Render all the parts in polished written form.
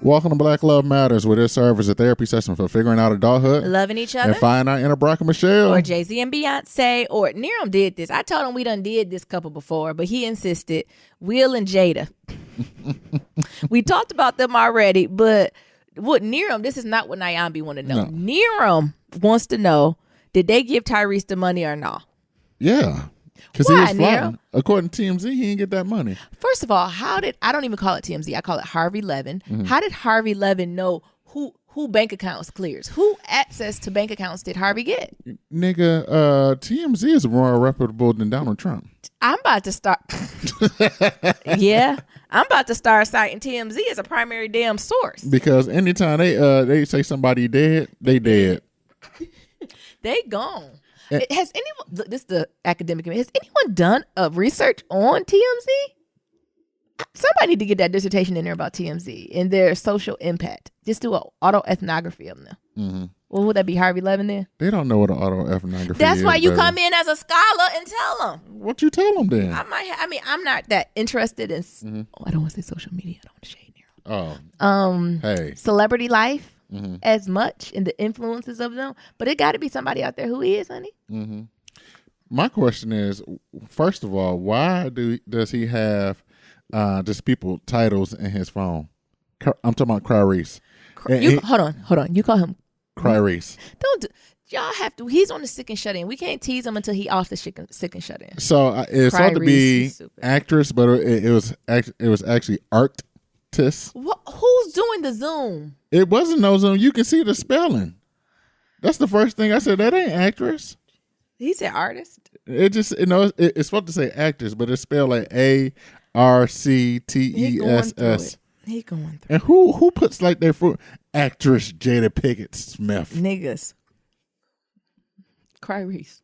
Welcome to Black Love Matters, where this serves as a therapy session for figuring out adulthood, loving each other, and finding our inner Brock and Michelle. Or Jay-Z and Beyonce, or Niram did this. I told him we done did this couple before, but he insisted. Will and Jada. We talked about them already, but what Niram, this is not what Nyambi want to know. No. Niram wants to know, did they give Tyrese the money or not? Yeah. Because he was flying. According to TMZ, he didn't get that money. First of all, I don't even call it TMZ. I call it Harvey Levin. Mm-hmm. How did Harvey Levin know who bank accounts clears? Who access to bank accounts did Harvey get? Nigga, TMZ is more reputable than Donald Trump. I'm about to start. Yeah. I'm about to start citing TMZ as a primary damn source. Because anytime they say somebody dead, they dead. They gone. Has anyone, this is the academic, has anyone done a research on TMZ? Somebody need to get that dissertation in there about TMZ and their social impact. Just do an autoethnography of them. Mm-hmm. Well, would that be Harvey Levin then? They don't know what an autoethnography is. That's why you come in as a scholar and tell them. What you tell them then? I'm not that interested in, I don't want to say social media. I don't want to shade there. Hey. Celebrity life. Mm-hmm. As much in the influences of them, but it got to be somebody out there who is, honey. Mm-hmm. My question is, first of all, why does he have just people titles in his phone? I'm talking about Cryrese. Hold on. You call him Cryrese? Y'all have to. He's on the sick and shut in. We can't tease him until he off the sick and shut in. So it's supposed to be actress, but it was actually artist. Who's doing the Zoom? It wasn't no Zoom. You can see the spelling. That's the first thing I said. That ain't actress. He said artist. It just it's supposed to say actress, but it's spelled like ARCTESS. He going through. And who puts like their fruit? Actress Jada Pinkett Smith. Niggas. Cryrese.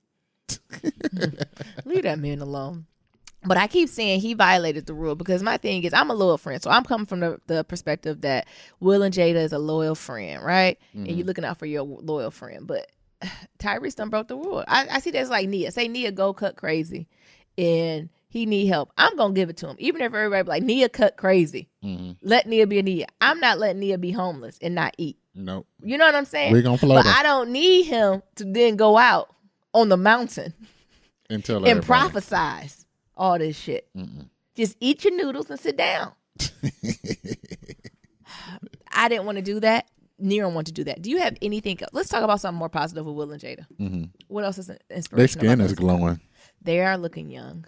Leave that man alone. But I keep saying he violated the rule because my thing is I'm a loyal friend. So I'm coming from the perspective that Will and Jada is a loyal friend, right? Mm-hmm. And you're looking out for your loyal friend. But Tyrese done broke the rule. I see that's like Nia. Say Nia go cut crazy and he need help. I'm going to give it to him. Even if everybody be like, Nia cut crazy. Mm-hmm. Let Nia be a Nia. I'm not letting Nia be homeless and not eat. Nope. You know what I'm saying? We're going to float But I don't need him to then go out on the mountain and prophesize all this shit. Mm-mm. Just eat your noodles and sit down. I didn't want to do that. Niram wanted to do that. Do you have anything else? Let's talk about something more positive with Will and Jada. Mm-hmm. What else is inspirational? Their skin is glowing. They are looking young.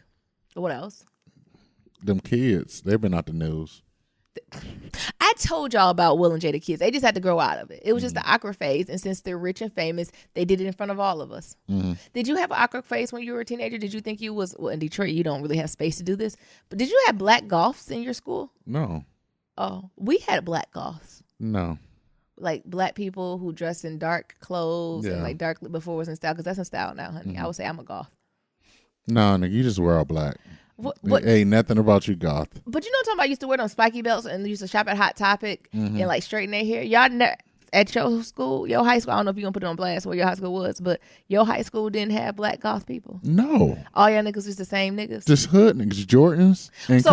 What else? Them kids, they've been out the news. I told y'all about Will and Jada kids. They just had to grow out of it. It was just the awkward phase. And since they're rich and famous, they did it in front of all of us. Mm-hmm. Did you have an awkward phase when you were a teenager? Did you think you was, well, in Detroit, you don't really have space to do this. But did you have black goths in your school? No. Oh, we had black goths. No. Like black people who dress in dark clothes and like dark before was in style. Because that's in style now, honey. Mm-hmm. I would say I'm a goth. No, nigga, you just wear all black. What? Ain't nothing about you goth. But you know what I'm talking about? I used to wear them spiky belts and used to shop at Hot Topic and like straighten their hair. Y'all at your school, your high school, I don't know if you're going to put it on blast where your high school was, but your high school didn't have black goth people. No. All y'all niggas was the same niggas. Just hood niggas, Jordans and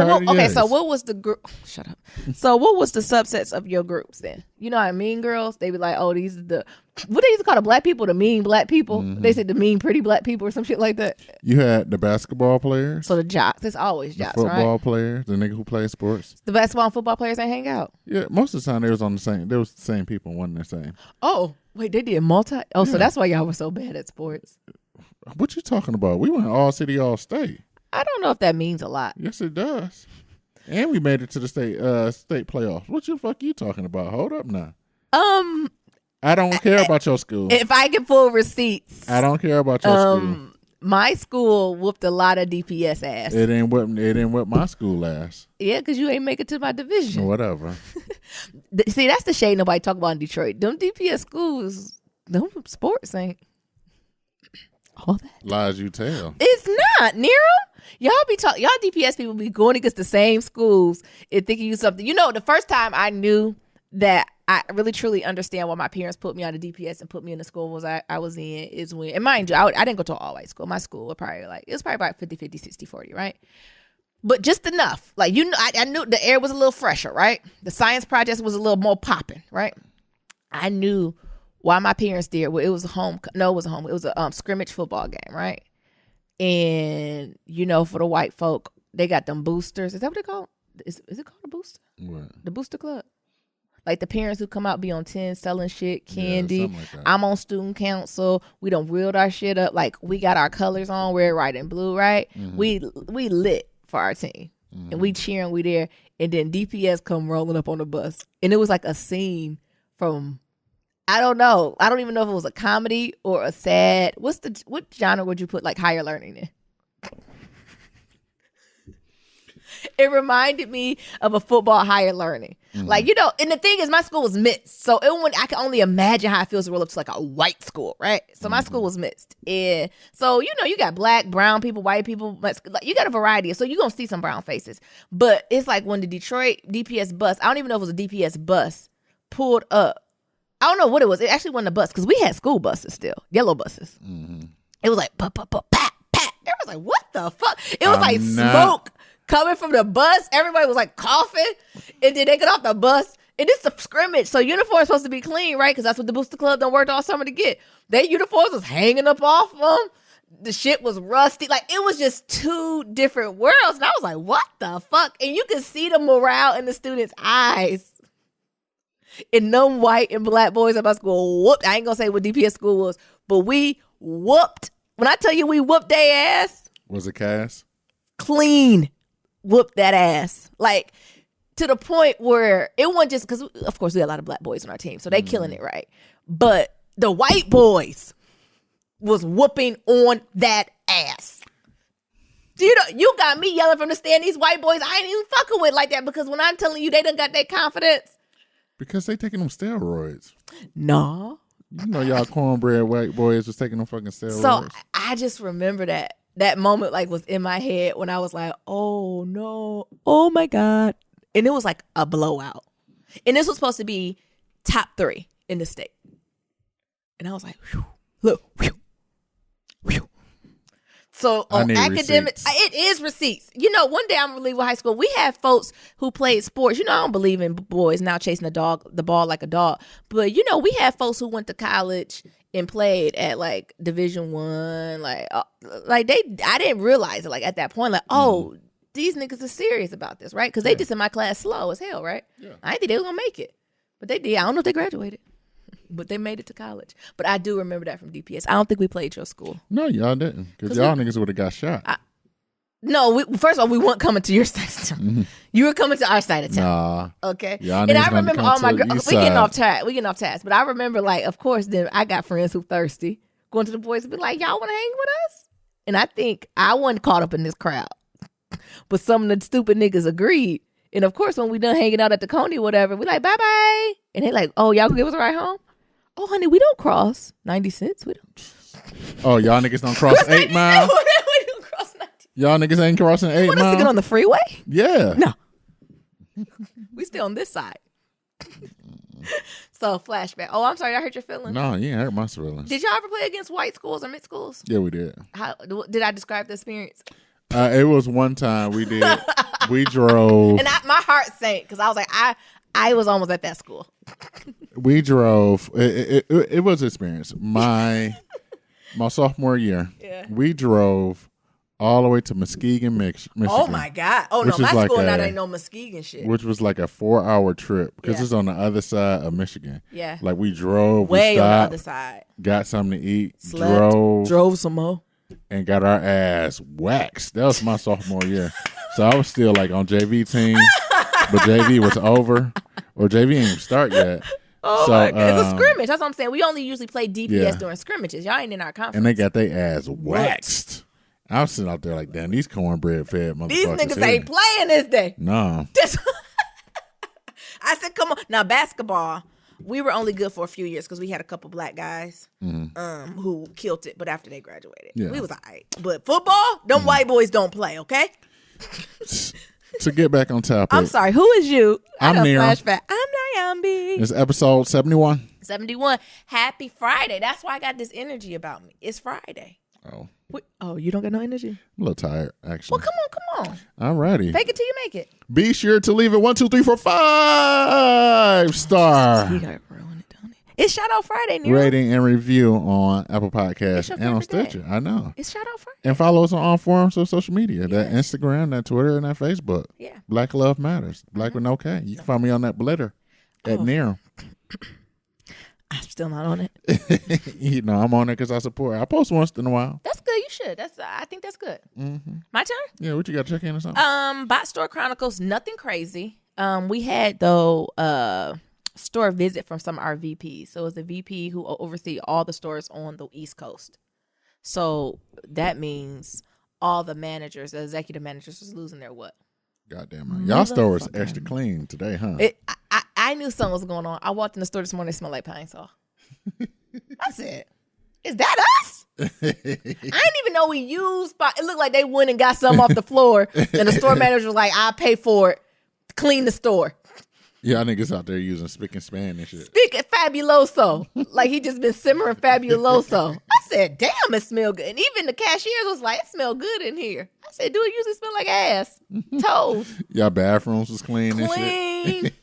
so what was the group? Shut up. So what was the subsets of your groups then? You know how mean girls? They be like, oh, these are the, what they used to call the black people, the mean black people. Mm-hmm. They said the mean pretty black people or some shit like that. You had the basketball players. So the jocks. It's always jocks, right? The football players, the nigga who play sports. The basketball and football players ain't hang out. Yeah, most of the time they was the same people, one and the same. Oh, wait, they did multi? Oh, yeah. So that's why y'all were so bad at sports. What you talking about? We went all city, all state. I don't know if that means a lot. Yes, it does. And we made it to the state playoffs. What the fuck you talking about? Hold up now. I don't care about your school. If I can pull receipts. I don't care about your school. My school whooped a lot of DPS ass. It ain't what my school ass. Yeah, because you ain't make it to my division. Whatever. See, that's the shade nobody talk about in Detroit. Them DPS schools, them sports ain't all that. Lies you tell. It's not, Nero. Y'all DPS people be going against the same schools and thinking you something. You know, the first time I knew that I really truly understand why my parents put me on the DPS and put me in the school I was in is when, and mind you, I didn't go to an all-white school. My school was probably about 50-50, 60-40, right? but just enough. Like, you know, I knew the air was a little fresher, right? The science project was a little more popping, right? I knew why my parents did. Well, it was a home. No, it was a home. It was a scrimmage football game, right? And you know, for the white folk, they got them boosters. Is that what they call? Is it called a booster? What? The booster club. Like the parents who come out be on 10 selling shit, candy. Yeah, like that. I'm on student council. We done wheeled our shit up. Like we got our colors on, red, white, and blue, right? Mm-hmm. We lit for our team. Mm-hmm. And we cheering, we there. And then DPS come rolling up on the bus. And it was like a scene from, I don't know. I don't even know if it was a comedy or a sad. What genre would you put like higher learning in? It reminded me of a football higher learning. Mm-hmm. Like, you know, and the thing is, my school was mixed. So I can only imagine how it feels to roll up to like a white school, right? So my school was mixed. And so, you know, you got black, brown people, white people. You got a variety. So you're going to see some brown faces. But it's like when the Detroit DPS bus, I don't even know if it was a DPS bus, pulled up. I don't know what it was. It actually wasn't a bus because we had school buses still, yellow buses. Mm-hmm. It was like, pat, pat. It was like, what the fuck? It was like smoke coming from the bus. Everybody was like coughing. And then they get off the bus. And it's a scrimmage. So uniforms supposed to be clean, right? Because that's what the Booster Club done worked all summer to get. Their uniforms was hanging up off them. The shit was rusty. Like, it was just two different worlds. And I was like, what the fuck? And you could see the morale in the students' eyes. And them white and black boys at my school whooped. I ain't gonna say what DPS school was, but we whooped. When I tell you we whooped their ass. Was it Cass? Clean. Whooped that ass. Like, to the point where it wasn't just because, of course, we had a lot of black boys on our team, so they killing it, right? But the white boys was whooping on that ass. You know, you got me yelling from the stand. These white boys, I ain't even fucking with like that because when I'm telling you they done got that confidence. Because they taking them steroids. No. You know y'all cornbread white boys was taking them fucking steroids. So I just remember that moment like was in my head when I was like, oh no, oh my God. And it was like a blowout. And this was supposed to be top 3 in the state. And I was like, whew, look, whew, whew. So on academic, it is receipts. You know, one day I'm gonna leave high school. We had folks who played sports. You know, I don't believe in boys now chasing the ball like a dog. But you know, we had folks who went to college and played at like Division I. I didn't realize it like at that point. Like, oh, these niggas are serious about this, right? Because they just in my class slow as hell, right? Yeah. I didn't think they were gonna make it, but they did. I don't know if they graduated. But they made it to college. But I do remember that from DPS. I don't think we played your school. No, y'all didn't. Because y'all niggas would have got shot. First of all, we weren't coming to your side of town. Mm-hmm. You were coming to our side of town. Nah. Okay. Y'all and I remember all my girls. We getting off task. But I remember, like, of course, then I got friends who thirsty. Going to the boys and be like, y'all want to hang with us? And I think I wasn't caught up in this crowd. But some of the stupid niggas agreed. And of course, when we done hanging out at the Coney or whatever, we like, bye-bye. And they like, oh, y'all gonna give us a ride home? Oh, honey, we don't cross 90 cents. We don't. Oh, y'all niggas don't cross 8 Mile? We don't cross 90 cents. Y'all niggas ain't crossing 8 Mile? You want us to get on the freeway? Yeah. No. We still on this side. So, flashback. Oh, I'm sorry. I hurt your feelings. No, you ain't hurt my feelings. Did y'all ever play against white schools or mixed schools? Yeah, we did. How did I describe the experience? It was one time we did. We drove. And my heart sank because I was like, I was almost at that school. We drove. It was an experience. My sophomore year, we drove all the way to Muskegon, Michigan. Oh my God! Oh no, my school not ain't no Muskegon shit. Which was like a 4-hour trip because it's on the other side of Michigan. Yeah, like we drove way on the other side. Got something to eat. Slept, drove some more, and got our ass waxed. That was my sophomore year. So I was still like on JV team, but JV was over, or JV ain't even start yet. Oh so, my God. It's a scrimmage. That's what I'm saying. We only usually play DPS during scrimmages. Y'all ain't in our conference. And they got their ass waxed. I was sitting out there like, damn, these cornbread fed motherfuckers. These niggas ain't playing this day. No. I said, come on. Now, basketball, we were only good for a few years because we had a couple black guys who killed it, but after they graduated. We was all right. But football, them white boys don't play, okay? To get back on topic. I'm sorry. Who is you? I'm Nero. Flashback. I'm Nyambi. It's episode 71. 71. Happy Friday. That's why I got this energy about me. It's Friday. Oh. Oh, you don't got no energy? I'm a little tired, actually. Well, come on. All righty. Fake it till you make it. Be sure to leave it 1, 2, 3, 4, 5 star He got ruined it, don't it? It's Shout Out Friday, Nero. rating and review on Apple Podcasts your and on favorite day. Stitcher. I know. It's Shout Out Friday. And follow us on all forms of social media. That Instagram, that Twitter, and that Facebook. Yeah. Black Love Matters. Black with no K. You can find me on that Blitter at Nero. I'm still not on it. You know, I'm on there because I support. I post once in a while. That's good. You should. I think that's good. Mm-hmm. My turn? Yeah, what you got to check in or something? Bot Store Chronicles, nothing crazy. We had though store visit from some of our VPs. So it was a VP who oversee all the stores on the East Coast. So that means all the managers, the executive managers, was losing their what? Goddamn man. Y'all store was extra clean today, huh? I knew something was going on. I walked in the store this morning, it smelled like pine saw. I said, is that us? I didn't even know we used it looked like they went and got something off the floor. And the store manager was like, I'll pay for it. Clean the store. Y'all niggas out there using spick and span and shit. Spick and Fabuloso. Like he just been simmering Fabuloso. I said, damn, it smell good. And even the cashiers was like, it smell good in here. I said, do it usually smell like ass? Toes. Y'all bathrooms was clean and Clean. shit.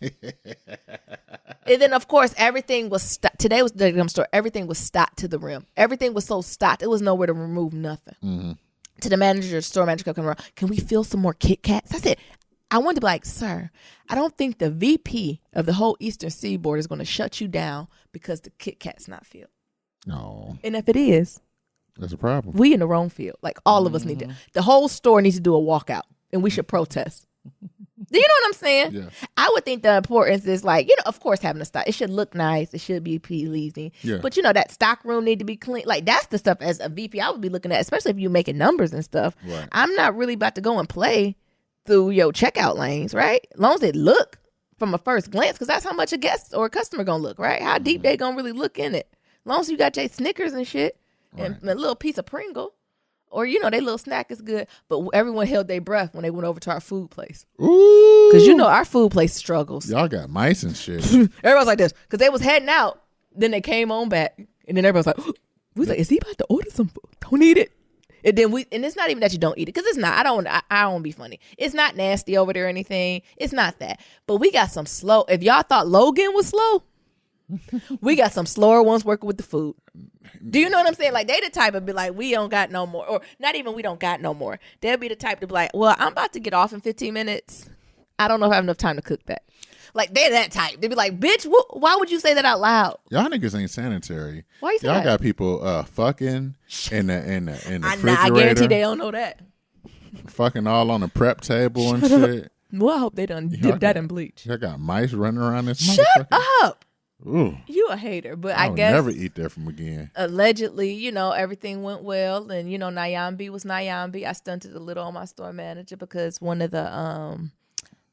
And then, of course, everything was today was the gum store. Everything was stocked to the rim. Everything was so stocked. It was nowhere to remove nothing. Mm-hmm. To the manager, store manager come around. Can we fill some more Kit Kats? I said, I wanted to be like, sir, I don't think the VP of the whole Eastern Seaboard is going to shut you down because the Kit Kat's not filled. No. And if it is, That's a problem. we in the wrong field. Like all of us need to. The whole store needs to do a walkout, and we should protest. Do you know what I'm saying? Yeah. I would think the importance is like, of course, having a stock. It should look nice. It should be pleasing. Yeah. But that stock room need to be clean. Like that's the stuff as a VP I would be looking at, especially if you're making numbers and stuff. Right. I'm not really about to go and play through your checkout lanes, right? As long as it look from a first glance, because that's how much a guest or a customer gonna look, right? How deep they gonna really look in it. As long as you got your Snickers and shit and a little piece of Pringle. Or, they little snack is good. But everyone held their breath when they went over to our food place. Ooh. Because our food place struggles. Y'all got mice and shit. Everybody's like this. Because they was heading out. Then they came on back. And then everybody's like, we was like, is he about to order some food? Don't eat it. And then and it's not even that you don't eat it. Because it's not. I don't be funny. It's not nasty over there or anything. It's not that. But we got some slow. If y'all thought Logan was slow, we got some slower ones working with the food. Do you know what I'm saying? Like, they the type of be like, we don't got no more. Or not even we don't got no more. They'll be the type to be like, well, I'm about to get off in 15 minutes. I don't know if I have enough time to cook that. Like, they're that type. They be like, bitch, why would you say that out loud? Y'all niggas ain't sanitary. Why you say Y'all that? got people fucking in the refrigerator. I guarantee they don't know that. Fucking all on the prep table and shit. Well, I hope they done dip that in bleach. Y'all got mice running around this Shut motherfucker. up. Ooh. You a hater. But I I'll guess never eat there from again. allegedly, everything went well. And, Nyambi was Nyambi. I stunted a little on my store manager because one of the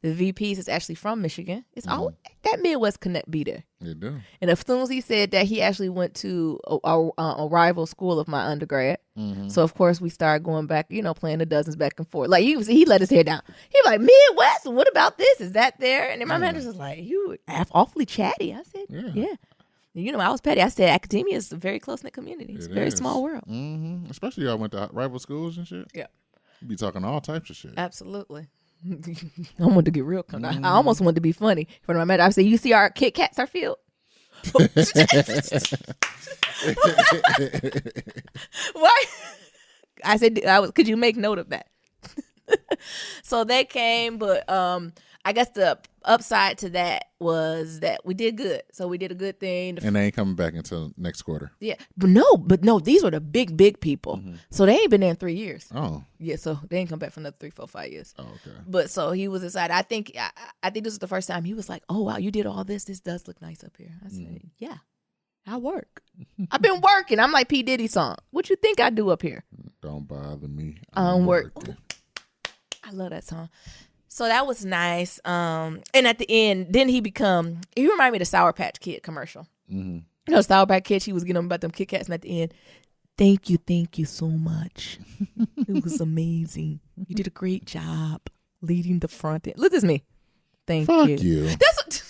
VPs is actually from Michigan. It's all that Midwest Connect be there. You do. And as soon as he said that, he actually went to a rival school of my undergrad. Mm-hmm. So, of course, we started going back, playing the dozens back and forth. Like, he let his hair down. He was like, Midwest, what about this? Is that there? And then my manager was like, you awfully chatty. I said, yeah. I was petty. I said, academia is a very close-knit community. It's a very small world. Mm-hmm. Especially y'all went to rival schools and shit. Yeah. You be talking all types of shit. Absolutely. I wanted to get real. I almost wanted to be funny in front of my manager. I said, you see our Kit Kats are filled? Why? I said, could you make note of that? So they came, but I guess the upside to that was that we did good. So we did a good thing. And they ain't coming back until next quarter. Yeah. But no, these were the big people. Mm-hmm. So they ain't been there in 3 years. Oh. Yeah, so they ain't come back for another 3, 4, 5 years. Oh, okay. But so he was excited. I think this was the first time he was like, oh, wow, you did all this. This does look nice up here. I said, yeah, I work. I've been working. I'm like P. Diddy song. What you think I do up here? Don't bother me. I'm working. I love that song. So that was nice. And at the end, then he reminded me of the Sour Patch Kid commercial. Mm-hmm. Sour Patch Kid, he was getting them about them Kit Kats, and at the end, thank you so much. It was amazing. You did a great job leading the front end. Look at me. Thank Fuck you. you. That's what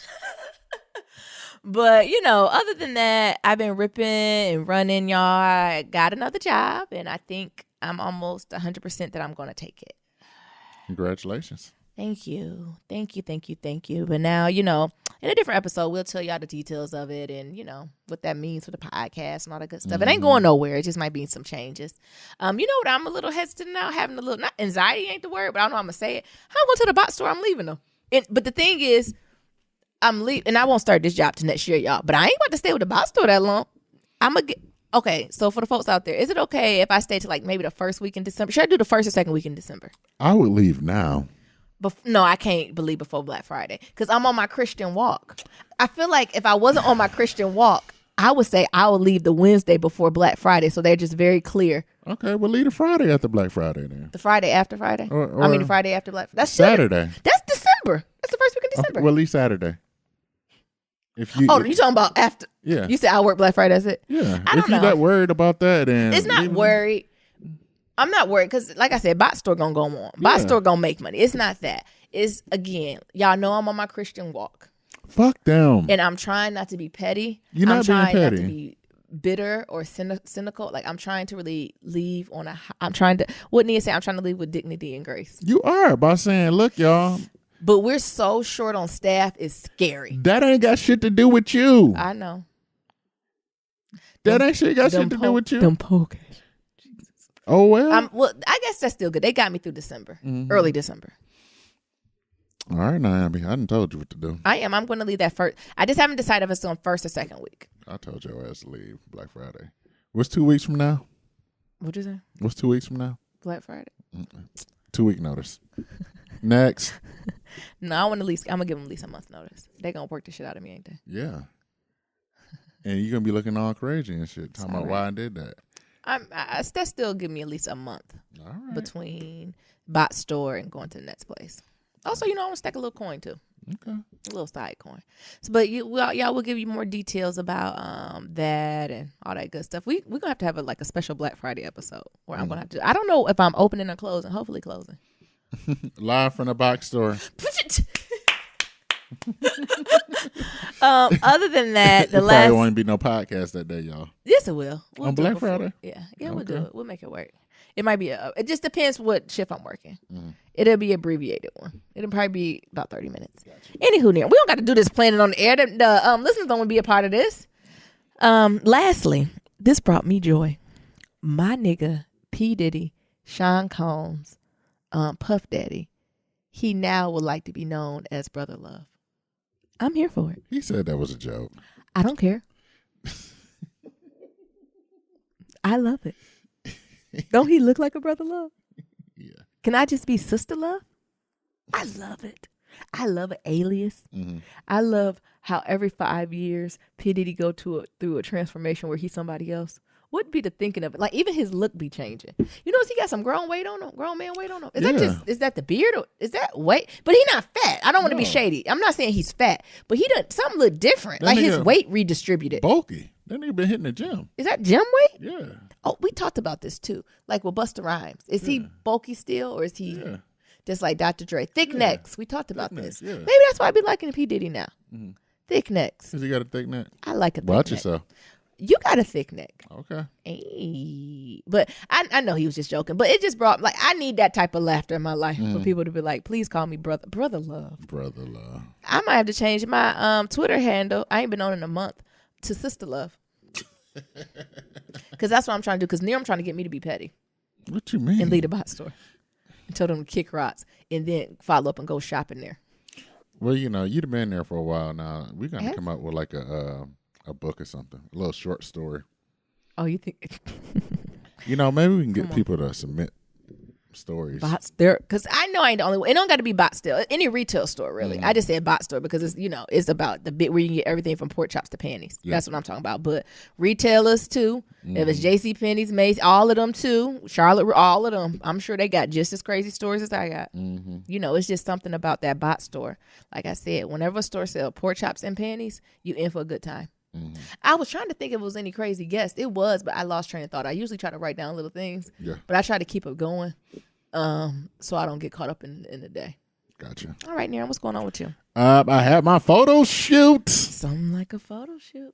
But, other than that, I've been ripping and running, y'all. I got another job, and I think I'm almost 100% that I'm going to take it. Congratulations. Thank you. Thank you. Thank you. Thank you. But now, in a different episode, we'll tell y'all the details of it and, what that means for the podcast and all that good stuff. It ain't going nowhere. It just might be some changes. You know what? I'm a little hesitant now, having a little, not anxiety ain't the word, but I don't know how I'm going to say it. I'm going to the box store. I'm leaving them. But the thing is, I'm leaving, and I won't start this job till next year, y'all. But I ain't about to stay with the box store that long. Okay, so for the folks out there, is it okay if I stay till like maybe the first week in December? Should I do the first or second week in December? I would leave now. No, I can't believe before Black Friday because I'm on my Christian walk. I feel like if I wasn't on my Christian walk, I would say I would leave the Wednesday before Black Friday. So they're just very clear. Okay, well, leave the Friday after Black Friday then. The Friday after Friday? Or the Friday after Black Friday. That's Saturday. That's December. That's the first week in December. Okay, well, leave Saturday. If you talking about after? Yeah. You said I work Black Friday, that's it? Yeah. I don't know. If you're not worried about that, then it's not worried. I'm not worried because, like I said, bot store gonna go on. Bot store gonna make money. It's not that. It's, again, y'all know I'm on my Christian walk. Fuck them. And I'm trying not to be petty. You're not being petty. Not to be bitter or cynical. Like, I'm trying to really leave on what Nia said, I'm trying to leave with dignity and grace. You are by saying, look, y'all. But we're so short on staff, it's scary. That ain't got shit to do with you. I know. That ain't shit got shit to do with you. Them poke. Oh, well. Well, I guess that's still good. They got me through December, early December. All right, Naomi. I done told you what to do. I am. I'm going to leave that first. I just haven't decided if it's on first or second week. I told your ass to leave Black Friday. What's 2 weeks from now? What'd you say? What's 2 weeks from now? Black Friday. 2 week notice. Next. No, I'm going to give them at least a month notice. They going to work the shit out of me, ain't they? Yeah. And you're going to be looking all crazy and shit. Talking about why I did that. That still give me at least a month between bot store and going to the next place. Also, I want to stack a little coin too. Okay. A little side coin. So, but y'all will give you more details about that and all that good stuff. We're going to have a special Black Friday episode where I'm going to have to, I don't know if I'm opening or closing, hopefully closing. Live from the box store. Other than that, probably won't be no podcast that day, y'all. Yes, it will. We'll on Black Friday. Yeah, we'll do it. We'll make it work. It might be it just depends what shift I'm working. It'll be abbreviated one. It'll probably be about 30 minutes. Gotcha. Anywho, we don't got to do this planning on the air. The listeners don't want to be a part of this. Lastly, this brought me joy. My nigga P Diddy, Sean Combs, Puff Daddy, he now would like to be known as Brother Love. I'm here for it. He said that was a joke. I don't care. I love it. Don't he look like a Brother Love? Yeah. Can I just be Sister Love? I love it. I love an alias. Mm-hmm. I love how every 5 years P. Diddy go through a transformation where he's somebody else. What be the thinking of it? Like, even his look be changing. He got some grown man weight on him. Is that the beard or is that weight? But he not fat. I don't want to be shady. I'm not saying he's fat, but he done something look different. Like his weight redistributed. Bulky. That nigga been hitting the gym. Is that gym weight? Yeah. Oh, we talked about this too. Like with Busta Rhymes. Is he bulky still or is he just like Dr. Dre? Thick necks. We talked about this. Yeah. Maybe that's why I be liking P. Diddy now. Mm-hmm. Thick necks. Because he got a thick neck? I like a thick Watch neck. yourself. You got a thick neck. Okay. Hey. But I know he was just joking. But it just brought, I need that type of laughter in my life for people to be like, please call me Brother Love. Brother Love. I might have to change my Twitter handle. I ain't been on in a month to Sister Love. Because that's what I'm trying to do. Because I'm trying to get me to be petty. What you mean? And lead a bot store. And tell them to kick rocks. And then follow up and go shopping there. Well, you've been there for a while now. We're going to come up with like a book or something. A little short story. Oh, you think? Maybe we can get people to submit stories. Bots there, because I know I ain't the only one. It don't got to be bot still. Any retail store, really. I just said bot store because it's it's about the bit where you can get everything from pork chops to panties. Yeah. That's what I'm talking about. But retailers too. If it's J.C. Penney's, Macy's, all of them too. Charlotte, all of them. I'm sure they got just as crazy stores as I got. Mm-hmm. It's just something about that bot store. Like I said, whenever a store sells pork chops and panties, you in for a good time. Mm-hmm. I was trying to think if it was any crazy guests. It was, but I lost train of thought. I usually try to write down little things, but I try to keep it going, so I don't get caught up in the day. Gotcha. All right, Niram, what's going on with you? I had my photo shoot. Something like a photo shoot.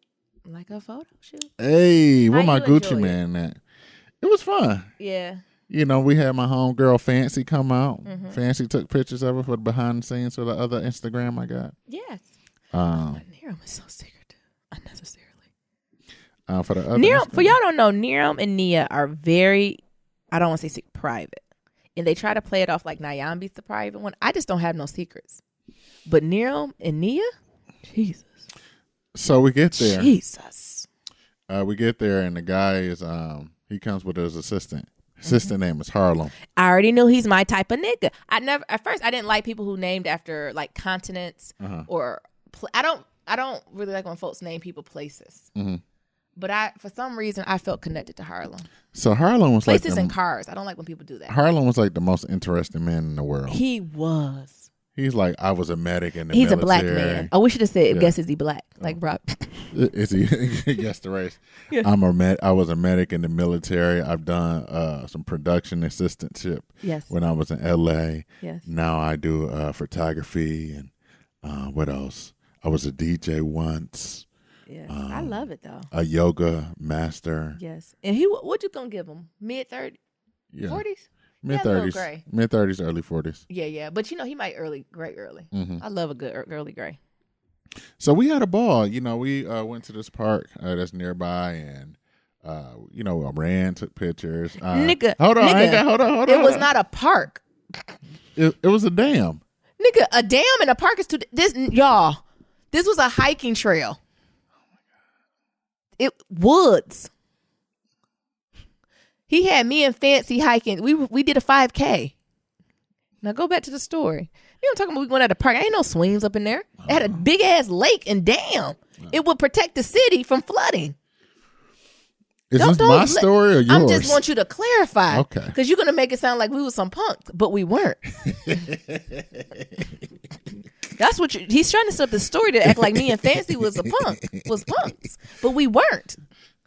Hey, where my Gucci enjoy man at? It was fun. Yeah. You know, we had my homegirl Fancy come out. Fancy took pictures of her for the behind the scenes for the other Instagram I got. Yes. Um, Niram is so secretive, unnecessarily. For the other Niram, for Instagram. y'all don't know, Niram and Nia are very, I don't want to say private. And they try to play it off like Nyambi's the private one. I just don't have no secrets. But Niram and Nia, Jesus. So we get there. Jesus. We get there, and the guy is he comes with his assistant. Assistant name is Harlem. I already knew he's my type of nigga. At first I didn't like people who named after like continents or I don't really like when folks name people places. But for some reason I felt connected to Harlem. So Harlem was Places like and cars. I don't like when people do that. Harlem was like the most interesting man in the world. He was. He's like, I was a medic in the He's military. a black man. Oh, we should have said, Yeah. guess is he black? Like Rob. Is he? Yes, the race. Yeah. I was a medic in the military. I've done some production assistantship Yes. when I was in LA. Yes. Now I do photography and what else? I was a DJ once. Yeah. I love it though. A yoga master. Yes. And what you gonna give him? Mid-30s? Yeah. 40s? Mid a little 30s. gray. Mid 30s, early 40s. Yeah. But you know, he might gray early. I love a good early gray. So we had a ball. You know, we went to this park that's nearby and you know, I ran, took pictures. Nigga. Hold on, nigga, hold on. It was not a park. It was a dam. Nigga, a dam and a park is too. Y'all, this was a hiking trail. It woods. He had me and Fancy hiking. We did a 5K. Now go back to the story. You know what I'm talking about? We went at a park. Ain't no swings up in there. It had a big ass lake and dam. It would protect the city from flooding. Is this my story or yours? I just want you to clarify. Okay. Because you're going to make it sound like we were some punks, but we weren't. That's what he's trying to set up the story to act like me and Fancy was punks, but we weren't.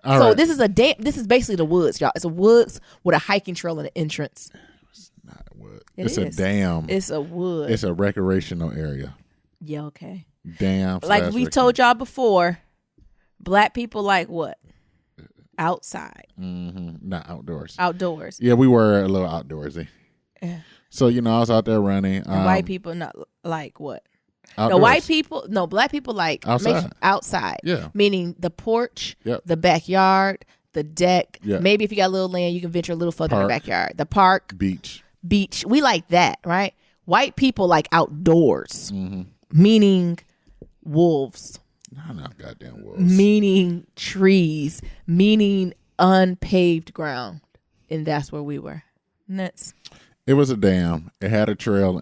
All so right. this is this is basically the woods, y'all. It's a woods with a hiking trail and an entrance. Not a wood. It It's a is. dam. It's a wood. It's a recreational area. Yeah, okay. Dam. Like we've told y'all before, black people like what? Outside. Not outdoors. Outdoors. Yeah, we were a little outdoorsy. Yeah. So, you know, I was out there running. And white people not like what? Outdoors. Black people like Outside. outside. Yeah. Meaning the porch, Yep. the backyard, the deck. Yeah. Maybe if you got a little land, you can venture a little further in the Park. backyard. The park, Beach. beach. We like that, right? White people like outdoors, meaning wolves, No, goddamn wolves. meaning trees, meaning unpaved ground. And that's where we were. Nuts. It was a dam. It had a trail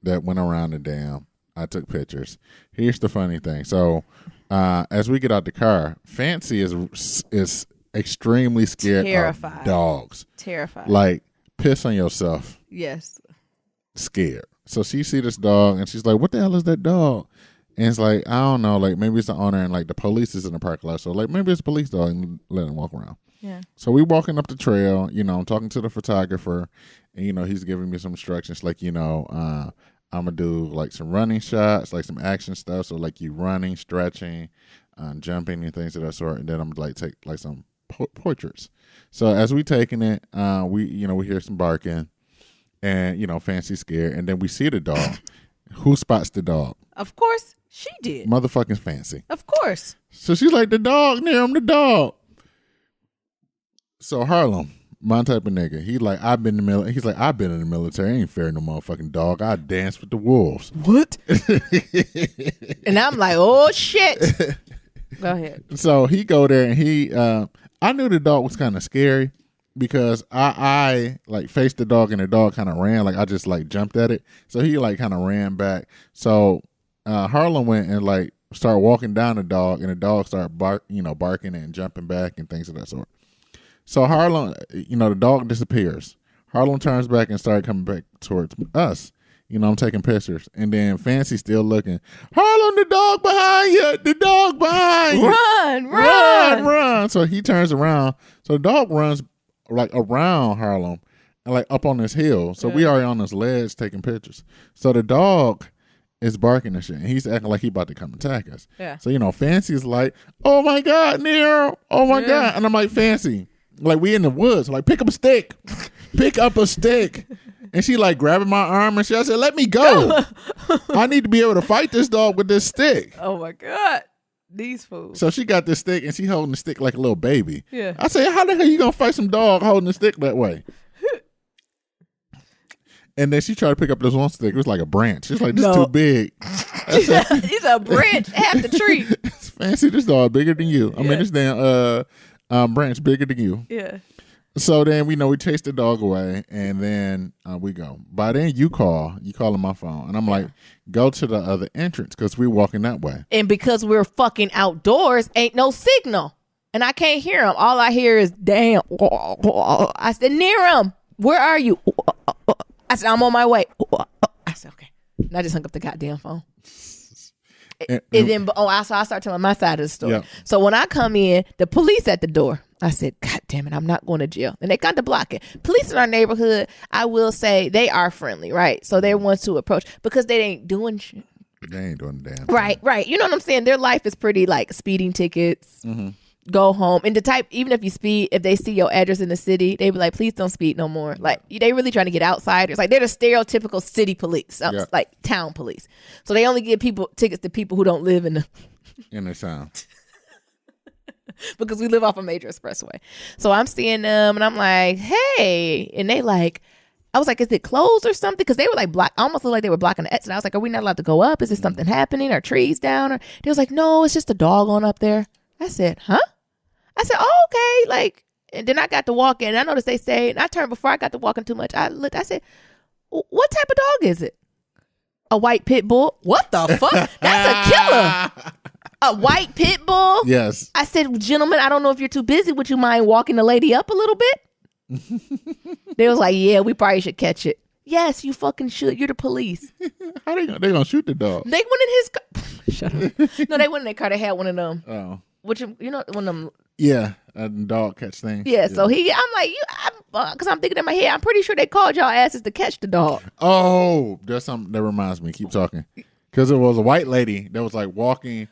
that went around the dam. I took pictures. Here's the funny thing. So, as we get out the car, Fancy is extremely scared Terrified. of dogs. Terrified. Like, piss on yourself. Yes. Scared. So she see this dog and she's like, "What the hell is that dog?" And it's like, I don't know. Like maybe it's the owner and like the police is in the parking lot. So like maybe it's a police dog and let him walk around. Yeah. So we walking up the trail, you know, I'm talking to the photographer and, you know, he's giving me some instructions like, you know, I'm going to do like some running shots, like some action stuff. So like you running, stretching, jumping and things of that sort. And then I'm like take like some portraits. So as we taking it, we hear some barking and, you know, Fancy scared. And then we see the dog. Who spots the dog? Of course she did. Motherfucking Fancy. Of course. So she's like, the dog, near him, the dog. So Harlem, my type of nigga, he's like, I've been in the military. I ain't fair no motherfucking dog. I dance with the wolves. What? And I'm like, oh shit. Go ahead. So he go there and he, I knew the dog was kind of scary because I like faced the dog and the dog kind of ran. Like I just like jumped at it. So he like kind of ran back. So Harlem went and like started walking down the dog and the dog started barking and jumping back and things of that sort. So Harlem, you know, the dog disappears. Harlem turns back and started coming back towards us. You know, I'm taking pictures. And then Fancy still looking. Harlem, the dog behind you. The dog behind you. Run. So he turns around. So the dog runs like around Harlem and like up on this hill. So we already on this ledge taking pictures. So the dog is barking and shit. And he's acting like he about to come attack us. Yeah. So, you know, Fancy's like, oh my God, Nero. Oh my God. And I'm like, Fancy. Like we in the woods, like pick up a stick. pick up a stick. And she like grabbing my arm and shit. I said, let me go. I need to be able to fight this dog with this stick. Oh my God. These fools. So she got this stick and she holding the stick like a little baby. Yeah. I said, how the hell you gonna fight some dog holding the stick that way? And then she tried to pick up this one stick. It was like a branch. It's like, this too big. He's a branch, half the tree. It's fancy. This dog bigger than you. I Yeah. mean, this damn branch bigger than you. Yeah. So then we chase the dog away, and then we go. By then you calling my phone, and I'm like, go to the other entrance because we're walking that way. And because we're fucking outdoors, ain't no signal. And I can't hear him. All I hear is, damn. I said, Niram, where are you? I said, I'm on my way. I said, okay. And I just hung up the goddamn phone. And then, I start telling my side of the story. Yeah. So when I come in, the police at the door. I said, God damn it, I'm not going to jail. And they got to block it. Police in our neighborhood, I will say, they are friendly, right? So they're ones to approach because they ain't doing shit. They ain't doing the damn Right. You know what I'm saying? Their life is pretty like speeding tickets, go home. And the type, even if you speed, if they see your address in the city, they be like, please don't speed no more. Like, they really trying to get outsiders. Like, they're the stereotypical city police, like town police. So they only give tickets to people who don't live in the town. because we live off a major expressway. So I'm seeing them and I'm like, hey. And they like, I was like, is it closed or something? Because they were like almost looked like they were blocking the exit. I was like, are we not allowed to go up? Is there something happening? Are trees down? Or they was like, no, it's just a dog on up there. I said, huh? I said, oh, okay. Like, and then I got to walk in. I noticed they stayed. And I turned before I got to walking too much. I looked, I said, what type of dog is it? A white pit bull? What the fuck? That's a killer. A white pit bull? Yes. I said, gentlemen, I don't know if you're too busy. Would you mind walking the lady up a little bit? They was like, yeah, we probably should catch it. Yes, you fucking should. You're the police. How they gonna shoot the dog? They went in his car. Shut up. No, they went in their car. They had one of them. Oh. Which, you know, one of them. Yeah, a dog catch thing. Yeah, so I'm like, because I'm thinking in my head, I'm pretty sure they called y'all asses to catch the dog. Oh, there's something that reminds me. Keep talking. Because it was a white lady that was like walking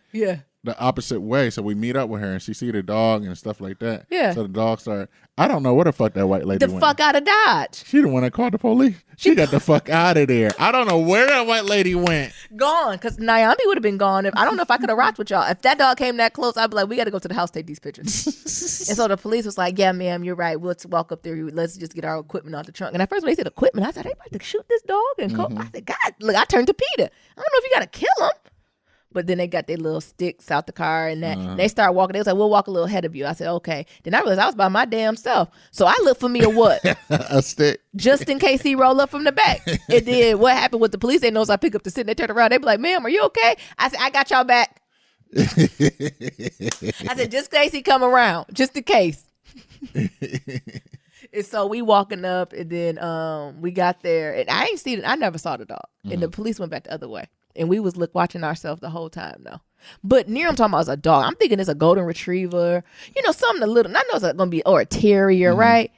the opposite way. So we meet up with her and she see the dog and stuff like that. Yeah. So the dog started, I don't know where the fuck that white lady The went. fuck out of Dodge. She the one that called the police. She got the fuck out of there. I don't know where that white lady went. Gone. Because Nyami would have been gone. I don't know if I could have rocked with y'all. If that dog came that close, I'd be like, we got to go to the house, take these pictures. And so the police was like, yeah, ma'am, you're right. Let's walk up there. Let's just get our equipment out the trunk. And at first when they said equipment, I said, they about to shoot this dog? And I said, God, look, I turned to Peter. I don't know if you got to kill him. But then they got their little sticks out the car and that. They started walking. They was like, we'll walk a little ahead of you. I said, okay. Then I realized I was by my damn self. So I looked for me a what? A stick. Just in case he roll up from the back. And then what happened with the police? They knows I pick up the stick. They turn around. They be like, ma'am, are you okay? I said, I got y'all back. I said, just in case he come around. Just in case. And so we walking up and then we got there. And I ain't seen it. I never saw the dog. And the police went back the other way. And we was watching ourselves the whole time, though. But near I'm talking about is a dog. I'm thinking it's a golden retriever. You know, something a little. I know it's going to be, or a terrier, right?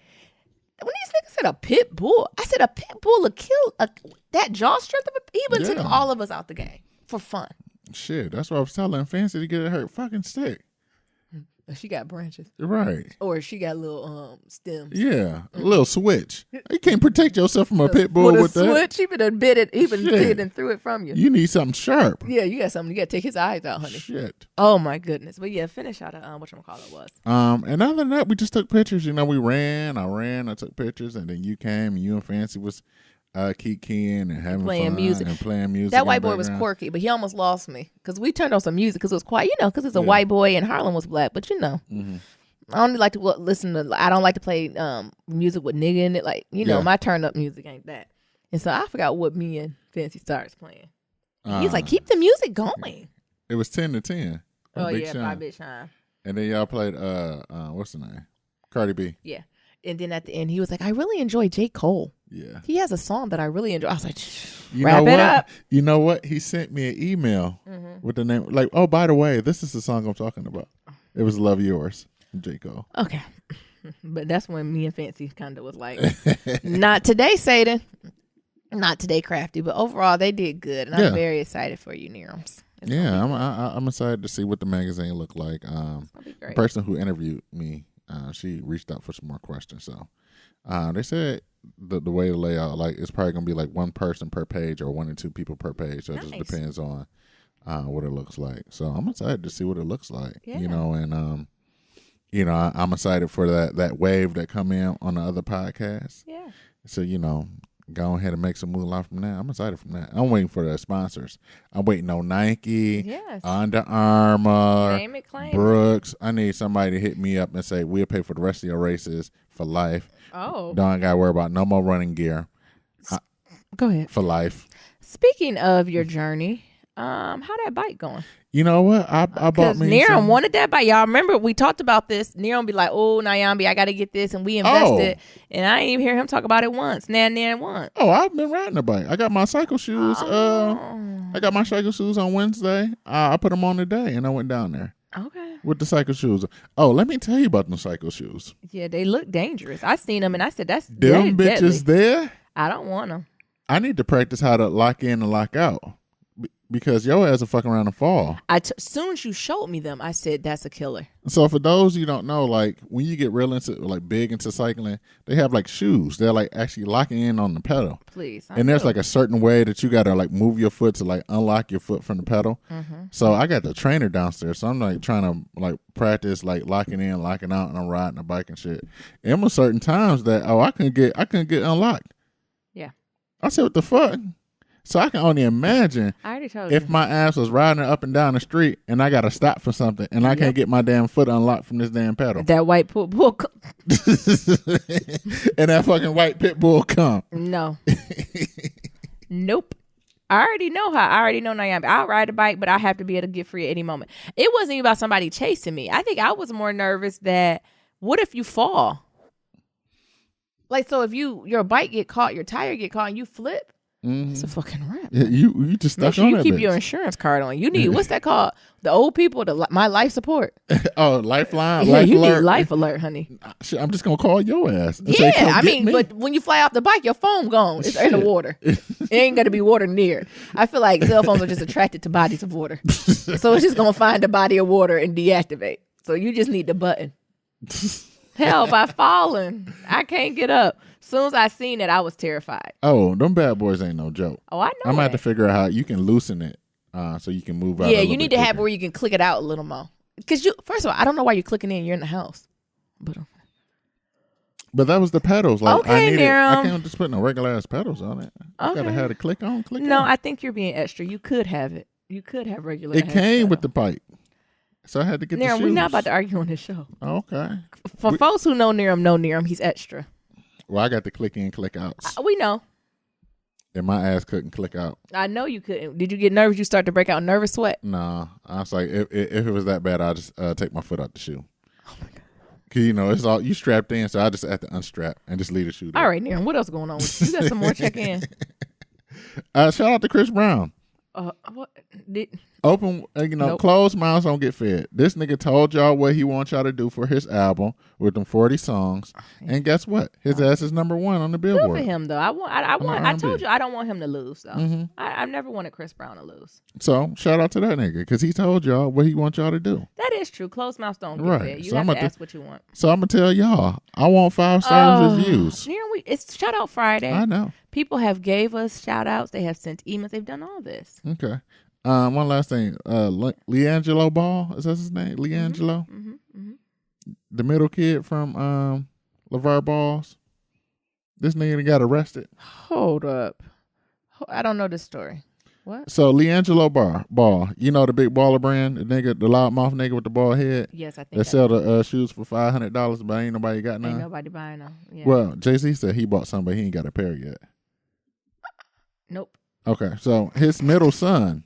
When these niggas said a pit bull, I said a pit bull will kill that jaw strength of a. He would take all of us out the game for fun. Shit, that's what I was telling Fancy to get her fucking stick. She got branches. Right. Or she got little stems. Yeah, a little switch. You can't protect yourself from a pit bull with that. Switch, he been bit it, he been bit and threw it from you. You need something sharp. Yeah, you got something. You got to take his eyes out, honey. Shit. Oh my goodness. But yeah, finish out whatchamacallit was. And other than that, we just took pictures. You know, we ran. I took pictures, and then you came, and you and Fancy was kikiing and having playing fun music. and playing music. That white boy was quirky, but he almost lost me because we turned on some music because it was quiet. You know, because it's a white boy and Harlem was black. But you know. I only like to listen to. I don't like to play music with nigga in it. Like my turn up music ain't that. And so I forgot what me and Fancy starts playing. He's like, keep the music going. It was 10-10. Oh yeah, by Big Sean. And then y'all played what's the name? Cardi B. Yeah. And then at the end, he was like, I really enjoy J. Cole. Yeah. He has a song that I really enjoy. I was like, wrap it up. You know what? He sent me an email with the name. Like, oh, by the way, this is the song I'm talking about. It was Love Yours. J. Cole. Okay. But that's when me and Fancy kind of was like, not today, Satan. Not today, Crafty. But overall, they did good. And I'm very excited for you, Nerums. Yeah, I'm excited to see what the magazine look like. The person who interviewed me, she reached out for some more questions. So They said the way to lay out, like, it's probably gonna be like one person per page or 1 or 2 people per page. So it just Nice. depends on what it looks like. So I'm excited to see what it looks like. Yeah. You know, and I'm excited for that wave that come in on the other podcasts. Yeah. So, go ahead and make some moolah from that. I'm excited from that. I'm waiting for the sponsors. I'm waiting on Nike, Yes. Under Armour, Name it, claim it. Brooks. I need somebody to hit me up and say, we'll pay for the rest of your races for life. Oh. Don't got to worry about no more running gear Go ahead. for life. Speaking of your journey, how that bike going? You know what? I bought Because me Niram some. wanted that bike. Y'all remember we talked about this. Niram be like, "Oh, Nyambi, I got to get this," and we invested. And I ain't even hear him talk about it once. Once. Oh, I've been riding the bike. I got my cycle shoes. Oh. I got my cycle shoes on Wednesday. I put them on today, and I went down there Okay. with the cycle shoes. Oh, let me tell you about the cycle shoes. Yeah, they look dangerous. I seen them and I said, "That's Them deadly. bitches there. I don't want them." I need to practice how to lock in and lock out because your ass will fuck around and fall. Soon as you showed me them, I said, "That's a killer." So for those you don't know, like when you get real into like big into cycling, they have like shoes. They're like actually locking in on the pedal. Please. And there's like a certain way that you gotta like move your foot to like unlock your foot from the pedal. Mm-hmm. So I got the trainer downstairs, so I'm like trying to like practice like locking in, locking out, and I'm riding a bike and shit. And there were certain times that I couldn't get unlocked. Yeah. I said, what the fuck? So I can only imagine I already told if you. my ass was riding up and down the street and I got to stop for something and I can't get my damn foot unlocked from this damn pedal. That white bull. And that fucking white pit bull come. No. Nope. I already know Nyambi. I'll ride a bike, but I have to be able to get free at any moment. It wasn't even about somebody chasing me. I think I was more nervous that what if you fall? Like, so if your bike get caught, your tire get caught, and you flip, it's a fucking wrap. Yeah, you just Make stuck sure on you that keep bitch. your insurance card on. You need, what's that called? The old people, my life support. Oh, Lifeline, Yeah, Life you Alert. need life alert, honey. Shit, I'm just gonna call your ass. And say, Yeah, "Come I get mean, me." but when you fly off the bike, your phone gone. It's in the water. It ain't gonna be water near. I feel like cell phones are just attracted to bodies of water, so it's just gonna find a body of water and deactivate. So you just need the button. Hell, by falling, I can't get up. Soon as I seen it, I was terrified. Oh, them bad boys ain't no joke. Oh, I know. I'm gonna have that. to figure out how you can loosen it, so you can move out. Yeah, a you little need bit to have quicker. where you can click it out a little more. Because first of all, I don't know why you're clicking in. You're in the house. But that was the pedals. Like Okay, I Niram. can't just put no regular ass pedals on it. I gotta Okay. have it click on, click No, on. I think you're being extra. You could have it. You could have regular. It head came with pedal. the pipe, so I had to get the Niram, shoes. we're not about to argue on this show. Okay. For folks who know Niram, he's extra. Well, I got the click in, click outs, We know. and my ass couldn't click out. I know you couldn't. Did you get nervous? You start to break out nervous sweat? Nah, I was like, if it was that bad, I'll just take my foot out the shoe. Oh my God. Cause it's all you strapped in, so I just have to unstrap and just leave the shoe there. All right, Niram, what else going on with you? You got some more check in. Shout out to Chris Brown. What did Open, Nope. closed mouths don't get fed. This nigga told y'all what he wants y'all to do for his album with them 40 songs, and guess what? His ass is number 1 on the good for Billboard. him though? I R&B. told you I don't want him to lose though. Mm-hmm. I've never wanted Chris Brown to lose. So shout out to that nigga because he told y'all what he wants y'all to do. That is true. Closed mouths don't get Right. fed. You So have I'm to about to- ask what you want. So I'm gonna tell y'all, I want 5-star reviews. Niram, it's shout out Friday. I know. People have gave us shout outs. They have sent emails. They've done all this. Okay. One last thing. Leangelo Ball, is that his name? Leangelo? The middle kid from LeVar Balls. This nigga got arrested. Hold up. I don't know this story. What? So Leangelo Ball, the big baller brand, the loudmouth nigga with the bald head. Yes, I think That sell the shoes for $500, but ain't nobody got none. ain't nobody buying them. Yeah. Well, Jay-Z said he bought some, but he ain't got a pair yet. Nope. Okay, so his middle son,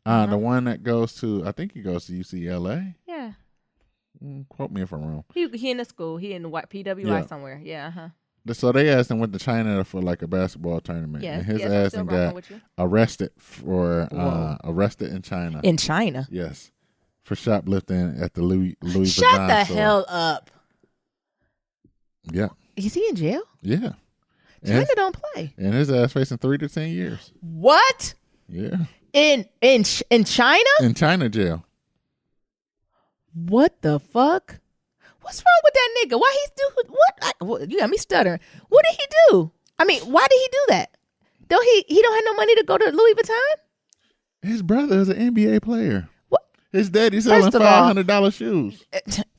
the one that goes to, I think he goes to UCLA. Yeah. Quote me if I'm wrong. He in the school. He in the PWI Yeah. somewhere. Yeah. Uh-huh. So they asked him went to China for like a basketball tournament, Yes. and his yes, I'm ass still and rocking got with you. arrested for Whoa. arrested in China. In China. Yes, for shoplifting at the Louis Shut Vuitton the store. hell up. Yeah, Is he in jail? yeah. China And, don't play. and his ass facing 3 to 10 years. What? Yeah, In China? in China jail. What the fuck? What's wrong with that nigga? Why he do what? You got me stuttering. What did he do? I mean, why did he do that? Don't he don't have no money to go to Louis Vuitton? His brother is an NBA player. What? His daddy selling $500 shoes.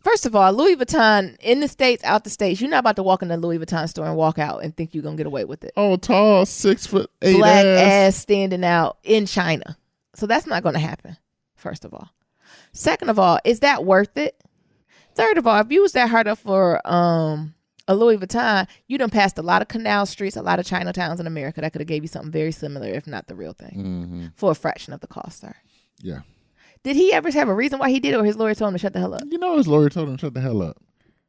First of all, Louis Vuitton in the States, out the States, you're not about to walk in the Louis Vuitton store and walk out and think you're gonna get away with it. Oh, tall, 6'8" black ass standing out in China. So that's not gonna happen, first of all. Second of all, is that worth it? Third of all, if you was that hard up for a Louis Vuitton, you done passed a lot of canal streets, a lot of Chinatowns in America that could have gave you something very similar, if not the real thing, for a fraction of the cost, sir. Yeah. Did he ever have a reason why he did it, or his lawyer told him to shut the hell up? You know, his lawyer told him to shut the hell up.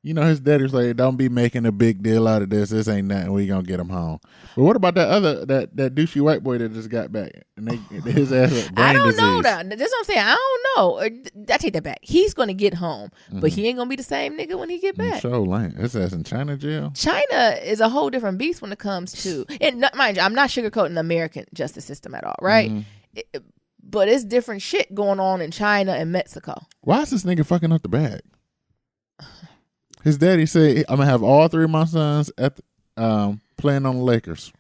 You know, his daddy was like, don't be making a big deal out of this. This ain't nothing. We gonna get him home. But what about that douchey white boy that just got back? And his ass had brain I don't disease. know that. That's what I'm saying. I don't know. I take that back. He's gonna get home, but he ain't gonna be the same nigga when he get back. So lame. His ass in China jail. China is a whole different beast when it comes to, and mind you, I'm not sugarcoating the American justice system at all, right? But it's different shit going on in China and Mexico. Why is this nigga fucking up the bag? His daddy said, I'm gonna have all three of my sons at playing on the Lakers.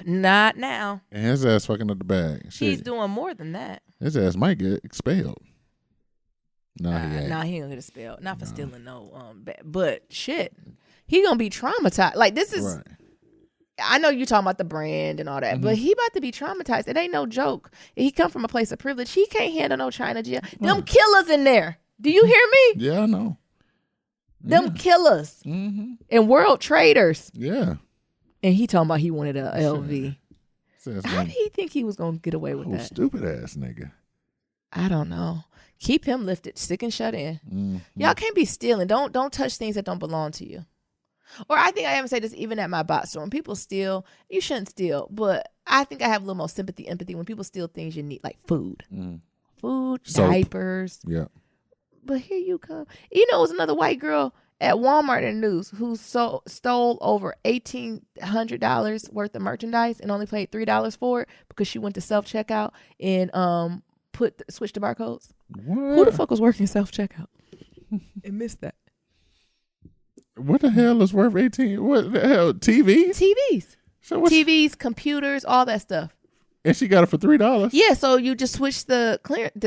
Not now. And his ass fucking up the bag. Shit. He's doing more than that. His ass might get expelled. No, he ain't. Nah, he ain't gonna get expelled. Not for stealing no but shit. He gonna be traumatized. Like this is Right. I know you talking about the brand and all that, but he about to be traumatized. It ain't no joke. He come from a place of privilege. He can't handle no China jail. Them killers in there. Do you hear me? Yeah, I know. Them killers and world traders. Yeah. And he talking about he wanted a LV. Says How did he think he was gonna get away with that? Stupid ass nigga. I don't know. Keep him lifted, sick and shut in. Y'all can't be stealing. Don't touch things that don't belong to you. Or I think I haven't said this even at my bot store. When people steal, you shouldn't steal. But I think I have a little more sympathy, empathy when people steal things you need, like food. Food, Soap. diapers. Yeah. But here you come. You know, it was another white girl at Walmart in the news who stole over $1,800 worth of merchandise and only paid $3 for it because she went to self-checkout and switched the barcodes. What? Who the fuck was working self-checkout and missed that? What the hell is worth 18? What the hell? TVs? TVs. So TVs, computers, all that stuff. And she got it for $3. Yeah, so you just switch the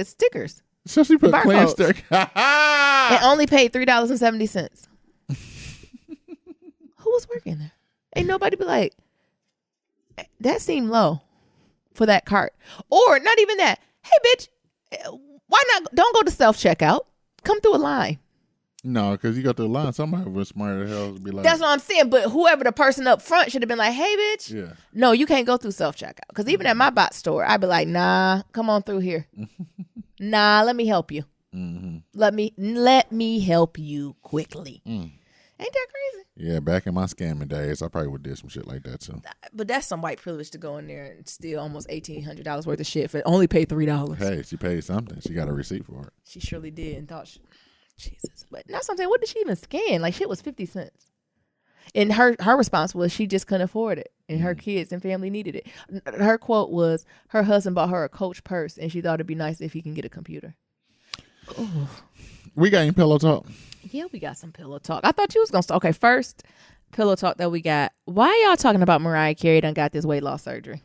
stickers. So she put barcodes. clear sticker. And only paid $3.70. Who was working there? Ain't nobody be like, that seemed low for that cart. Or not even that. Hey, bitch, why not? Don't go to self-checkout. Come through a line. No, because you got the line. Somebody was smart as hell to be like. That's what I'm saying. But whoever the person up front should have been like, hey, bitch. Yeah. No, you can't go through self-checkout. Because even at my bot store, I'd be like, nah, come on through here. Nah, let me help you. Let me help you quickly. Ain't that crazy? Yeah, back in my scamming days, I probably would do some shit like that too. But that's some white privilege to go in there and steal almost $1,800 worth of shit for only pay $3. Hey, she paid something. She got a receipt for it. She surely did and thought, Jesus. But that's what I'm saying. What did she even scan? Like, shit was 50 cents. And her response was she just couldn't afford it. And her kids and family needed it. Her quote was her husband bought her a Coach purse and she thought it'd be nice if he can get a computer. Ooh. We got any pillow talk? Yeah, we got some pillow talk. I thought you was going to start. Okay, first pillow talk that we got. Why y'all talking about Mariah Carey done got this weight loss surgery?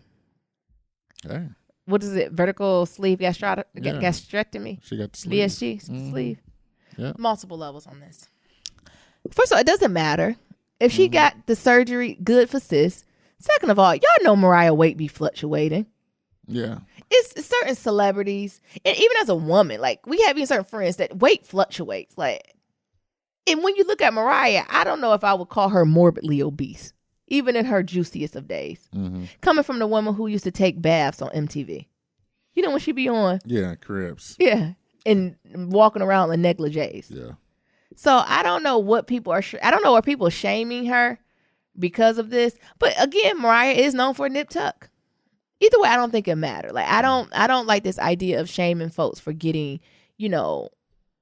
Hey. What is it? Vertical sleeve gastrectomy? She got the sleeve. VSG sleeve. Yeah. Multiple levels on this. First of all, it doesn't matter. If she got the surgery, good for sis. Second of all, y'all know Mariah weight be fluctuating. Yeah. It's certain celebrities, and even as a woman, like we have even certain friends that weight fluctuates. Like, and when you look at Mariah, I don't know if I would call her morbidly obese, even in her juiciest of days. Coming from the woman who used to take baths on MTV. You know when she be on? Yeah, cribs. Yeah. And walking around in negligees. Yeah. So I don't know what people are. I don't know where people are shaming her because of this. But again, Mariah is known for a nip tuck. Either way, I don't think it matters. Like I don't like this idea of shaming folks for getting,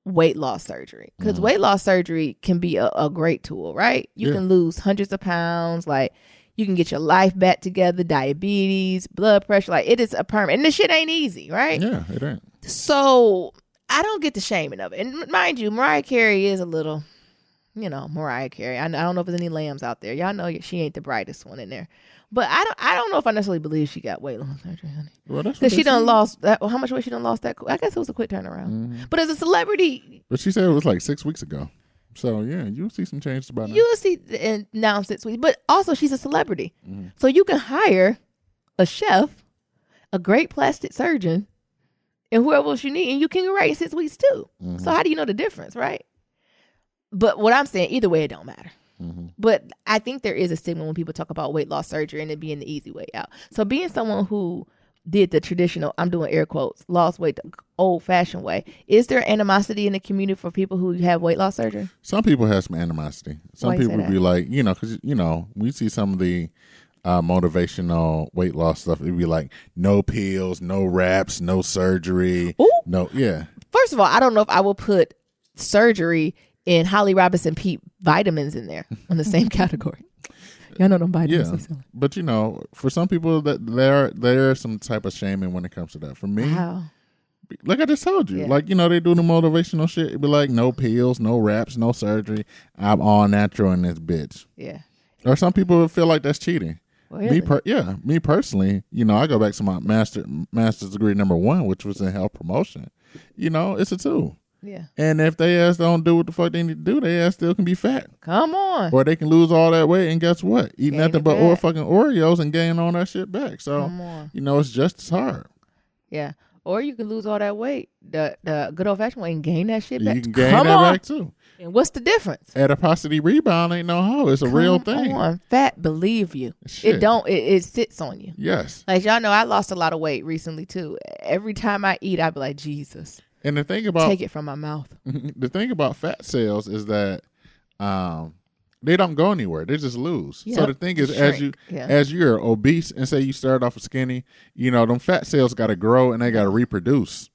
weight loss surgery, because weight loss surgery can be a great tool, right? You can lose hundreds of pounds. Like you can get your life back together. Diabetes, blood pressure. Like it is a permanent. And this shit ain't easy, right? Yeah, it ain't. So I don't get the shaming of it. And mind you, Mariah Carey is a little, Mariah Carey. I don't know if there's any lambs out there. Y'all know she ain't the brightest one in there. But I don't know if I necessarily believe she got weight loss surgery, honey. Well, that's because she done lost that. How much weight she done lost that? I guess it was a quick turnaround. Mm-hmm. But as a celebrity, but she said it was like 6 weeks ago. So yeah, you'll see some changes by now. You'll see now 6 weeks. But also, she's a celebrity, so you can hire a chef, a great plastic surgeon, and whoever else you need, and you can write in 6 weeks too. Mm-hmm. So how do you know the difference, right? But what I'm saying, either way, it don't matter. Mm-hmm. But I think there is a stigma when people talk about weight loss surgery and it being the easy way out. So being someone who did the traditional, I'm doing air quotes, lost weight the old fashioned way, is there animosity in the community for people who have weight loss surgery? Some people have some animosity. Some people be like, because, we see some of the motivational weight loss stuff. It'd be like no pills, no wraps, no surgery. Ooh. No, yeah. First of all, I don't know if I will put surgery and Holly Robinson Peete vitamins in there in the same category. Y'all know them vitamins. Yeah, but for some people that there's some type of shaming when it comes to that. For me, like I just told you, they do the motivational shit. It'd be like no pills, no wraps, no surgery. I'm all natural in this bitch. Yeah. Or some people would feel like that's cheating. Really? Me personally, I go back to my master's degree number 1, which was in health promotion. It's a tool. Yeah. And if they ass don't do what the fuck they need to do, they ass still can be fat. Come on. Or they can lose all that weight and guess what? Eat nothing but fucking Oreos and gain all that shit back. So, come on. It's just as hard. Yeah. Or you can lose all that weight, the good old fashioned way, and gain that shit back. You can gain that back too. And what's the difference? Adiposity rebound ain't no hoe. It's a real thing. Come on. Fat, believe you. Shit. It sits on you. Yes. Like y'all know, I lost a lot of weight recently too. Every time I eat, I be like, Jesus. And the thing about take it from my mouth. The thing about fat cells is that they don't go anywhere. They just lose. Yep. So the thing is, as you're obese and say you start off skinny, them fat cells got to grow and they got to reproduce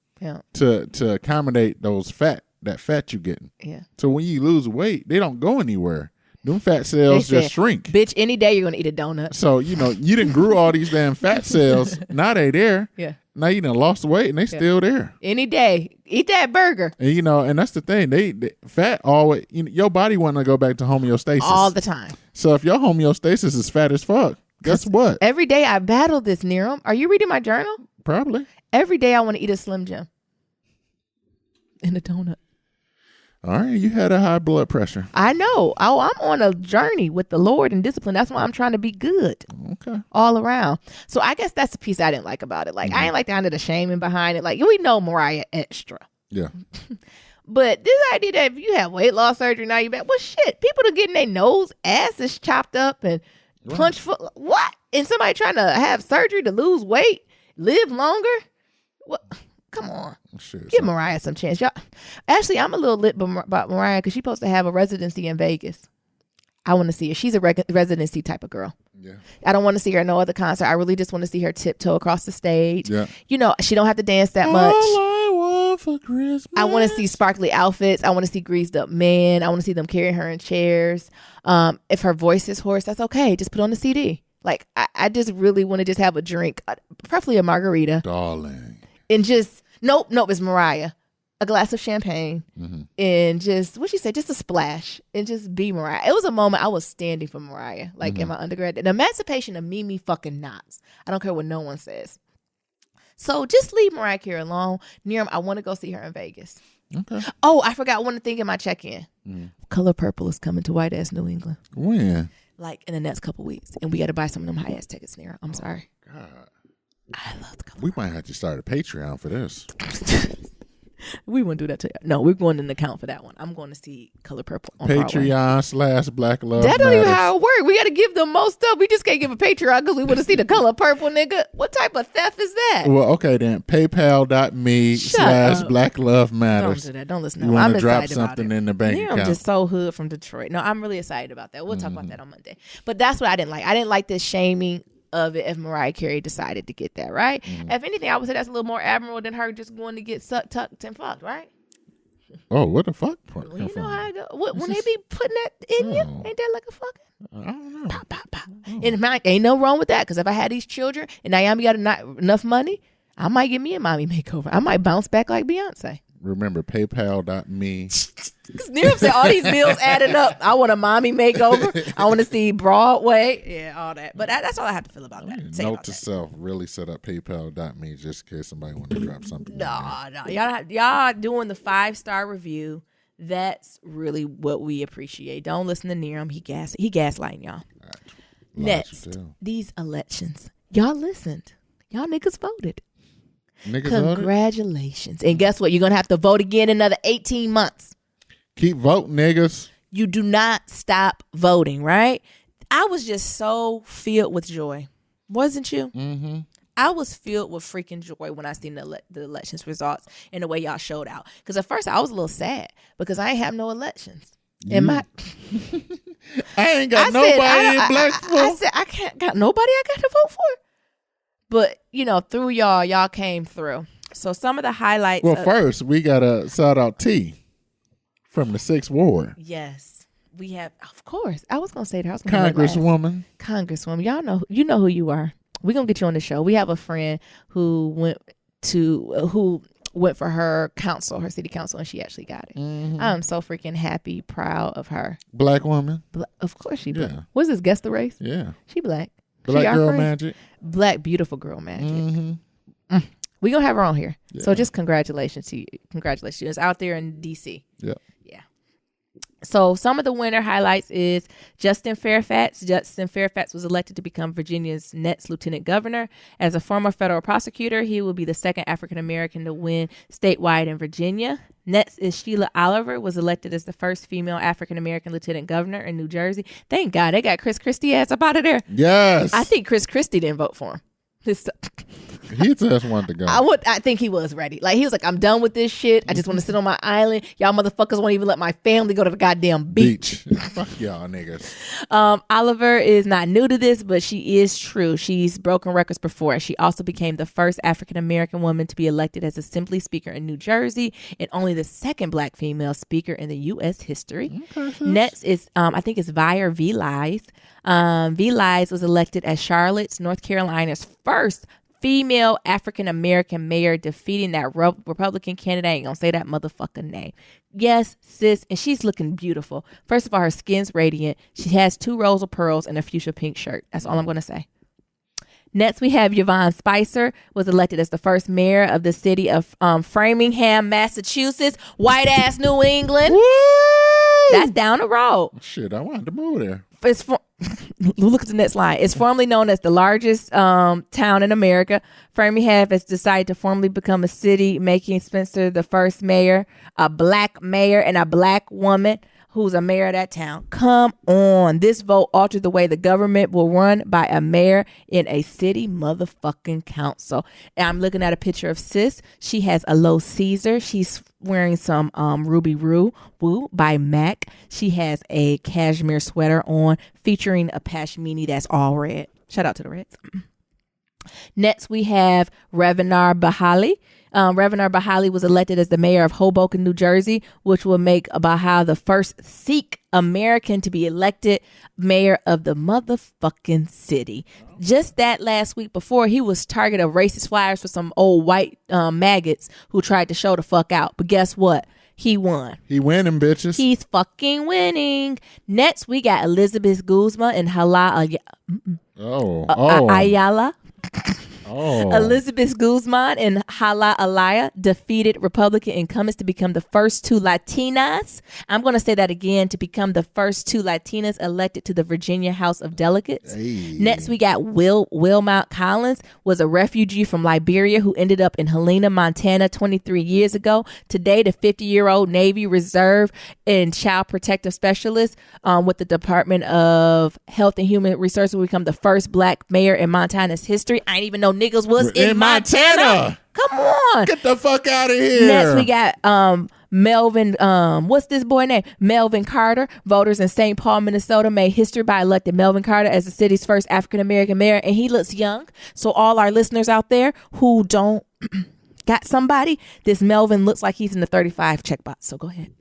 to accommodate that fat you getting. Yeah. So when you lose weight, they don't go anywhere. Them fat cells just shrink. Bitch, any day you're gonna eat a donut. So you didn't grew all these damn fat cells. Now they there. Yeah. Now you done lost weight and they still there. Any day, eat that burger. And and that's the thing. They fat always. Your body want to go back to homeostasis all the time. So if your homeostasis is fat as fuck, guess what? Every day I battle this, Niram. Are you reading my journal? Probably. Every day I want to eat a Slim Jim and a donut. All right, you had a high blood pressure. I know. I'm on a journey with the Lord and discipline. That's why I'm trying to be good. Okay. All around. So I guess that's the piece I didn't like about it. Like I ain't like the kind of the shaming behind it. Like we know Mariah extra. Yeah. But this idea that if you have weight loss surgery now you back, well shit, people are getting their nose, asses chopped up and punched for what? And somebody trying to have surgery to lose weight, live longer? What? Come on. Shit, give Mariah some chance. Y'all. Actually, I'm a little lit about Mariah because she's supposed to have a residency in Vegas. I want to see her. She's a residency type of girl. Yeah. I don't want to see her at no other concert. I really just want to see her tiptoe across the stage. Yeah. She don't have to dance that much. All I want for Christmas. I want to see sparkly outfits. I want to see greased up men. I want to see them carrying her in chairs. If her voice is hoarse, that's okay. Just put on the CD. Like, I just really want to just have a drink, preferably a margarita. Darling. And just, nope, it's Mariah. A glass of champagne and just, what'd she say? Just a splash and just be Mariah. It was a moment I was standing for Mariah, like in my undergrad. The emancipation of Mimi fucking Knox. I don't care what no one says. So just leave Mariah Carey alone. Niram, I want to go see her in Vegas. Okay. Oh, I forgot one thing in my check-in. Color Purple is coming to white ass New England. When? Like in the next couple weeks. And we got to buy some of them high ass tickets, Niram. I'm sorry. God. I love the Color We might have to start a Patreon for this. We wouldn't do that to you. No, we're going to an account for that one. I'm going to see Color Purple on Patreon/Black Love That don't Matters. even how it works. We got to give them most stuff. We just can't give a Patreon because we want to see the Color Purple, nigga. What type of theft is that? Well, okay then. PayPal.me/Black Love Matters. Don't do that. Don't listen to them. You I'm want to drop excited about something it. in the bank account. I'm just so hood from Detroit. No, I'm really excited about that. We'll talk about that on Monday. But that's what I didn't like. I didn't like this shaming of it if Mariah Carey decided to get that, right? If anything, I would say that's a little more admirable than her just going to get sucked, tucked, and fucked, right? Oh, what the fuck? Well, you know how I go. When they be putting that in you, ain't that like a fucking? I don't know. Pop, pop, pop. And ain't no wrong with that because if I had these children and Naomi got enough money, I might get me a mommy makeover. I might bounce back like Beyonce. Remember, PayPal.me. Because Nerum said all these bills adding up. I want a mommy makeover. I want to see Broadway. Yeah, all that. But that's all I have to feel about that. Note to self, really set up PayPal.me just in case somebody want to drop something. No. Y'all doing the 5-star review. That's really what we appreciate. Don't listen to Nerum. He gaslighting y'all. Next, these elections. Y'all listened. Y'all niggas voted. Congratulations. And guess what? You're going to have to vote again in another 18 months. Keep voting, niggas. You do not stop voting, right? I was just so filled with joy. Wasn't you? Mm-hmm. I was filled with freaking joy when I seen the elections results and the way y'all showed out. Because at first I was a little sad because I ain't have no elections. And I ain't got nobody in Blacksville. I said, I can't got nobody I got to vote for. But, through y'all came through. So some of the highlights. Well, first, we got to shout out T from the 6th Ward. Yes. We have, of course. I was going to say that. Congresswoman. Y'all know, who you are. We're going to get you on the show. We have a friend who went for her city council, and she actually got it. Mm-hmm. I'm so freaking happy, proud of her. Black woman. Of course she black. Yeah. What's this, Guess the Race? Yeah. She black. Black girl magic. Black beautiful girl magic. Mm-hmm. We're going to have her on here. Yeah. So just congratulations to you. Congratulations. It's out there in D.C. Yeah. Yeah. So some of the winner highlights is Justin Fairfax. Justin Fairfax was elected to become Virginia's next lieutenant governor. As a former federal prosecutor, he will be the second African-American to win statewide in Virginia. Next is Sheila Oliver, was elected as the first female African-American lieutenant governor in New Jersey. Thank God they got Chris Christie ass up out of there. Yes. I think Chris Christie didn't vote for him. He just wanted to go. I think he was ready. Like, he was like, I'm done with this shit. I just want to sit on my island. Y'all motherfuckers won't even let my family go to the goddamn beach. Fuck y'all niggas. Oliver is not new to this, but she is true. She's broken records before. She also became the first African-American woman to be elected as Assembly Speaker in New Jersey and only the second black female speaker in the U.S. history. Okay, Next is, I think it's Vire V. Lies. V. Lies was elected as Charlotte, North Carolina's first female African-American mayor, defeating that Republican candidate. I ain't gonna say that motherfucker name. Yes, sis, and she's looking beautiful. First of all, her skin's radiant. She has 2 rows of pearls and a fuchsia pink shirt. That's all I'm gonna say. Next, we have Yvonne Spicer, was elected as the first mayor of the city of Framingham, Massachusetts. White ass New England. Woo! That's down the road. Shit, I wanted to move there. Look at the next line. It's formerly known as the largest town in America. Framingham has decided to formally become a city, making Spencer the first mayor, a black mayor, and a black woman who's a mayor of that town. Come on. This vote altered the way the government will run by a mayor in a city motherfucking council. And I'm looking at a picture of sis. She has a low Caesar. She's wearing some Ruby Woo by MAC. She has a cashmere sweater on featuring a pashmini that's all red. Shout out to the Reds. Next, we have Revenar Bahali. Revenar Bahali was elected as the mayor of Hoboken, New Jersey, which will make Bahali the first Sikh American to be elected mayor of the motherfucking city. Just that last week before, he was target of racist flyers for some old white maggots who tried to show the fuck out. But guess what? He won. He winning, bitches. He's fucking winning. Next, we got Elizabeth Guzman and Hala Ayala. Elizabeth Guzman and Hala Alaya defeated Republican incumbents to become the first 2 Latinas. I'm going to say that again, to become the first 2 Latinas elected to the Virginia House of Delegates. Hey. Next, we got Wilmot Collins, was a refugee from Liberia who ended up in Helena, Montana 23 years ago. Today, the 50-year-old Navy Reserve and Child Protective Specialist with the Department of Health and Human Resources will become the first black mayor in Montana's history. I didn't even know niggas was in Montana. Come on. Get the fuck out of here. Next, we got Melvin, what's this boy name? Melvin Carter. Voters in St. Paul, Minnesota made history by electing Melvin Carter as the city's first African-American mayor, and he looks young. So all our listeners out there who don't Got somebody? This Melvin looks like he's in the 35 checkbox. So go ahead.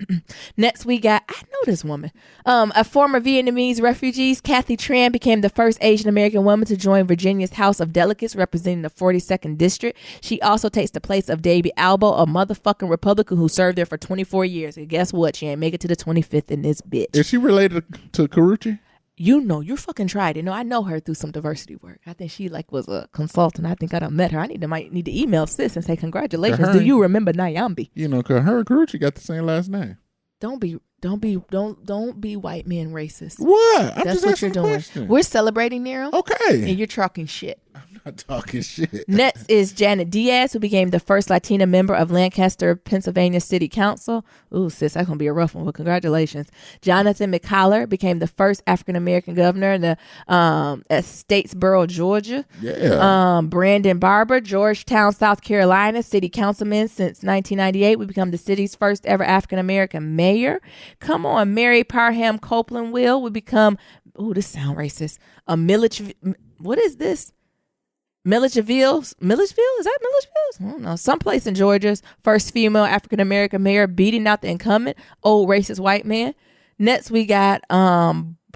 Next, we got, I know this woman. A former Vietnamese refugee, Kathy Tran, became the first Asian American woman to join Virginia's House of Delegates representing the 42nd District. She also takes the place of Davy Albo, a motherfucking Republican who served there for 24 years. And guess what? She ain't make it to the 25th in this bitch. Is she related to Karuchi? You know, you fucking tried it. No, I know her through some diversity work. I think she was a consultant. I think I done met her. I might need to email sis and say congratulations. Do you remember Nyambi? You know, cause her and Karuchi got the same last name. Don't be white men racist. What? That's what you're doing. We're celebrating Nero. Okay. And you're talking shit. I'm not talking shit. Next is Janet Diaz, who became the first Latina member of Lancaster, Pennsylvania City Council. Ooh, sis, that's going to be a rough one, but congratulations. Jonathan McCollar became the first African-American governor at Statesboro, Georgia. Yeah. Brandon Barber, Georgetown, South Carolina, city councilman since 1998. We become the city's first ever African-American mayor. Come on, Mary Parham Copeland will. We become, ooh, this sound racist. A Milledgeville, what is this? Milledgeville? Is that Milledgeville? I don't know. Someplace in Georgia's first female African-American mayor beating out the incumbent, old racist white man. Next, we got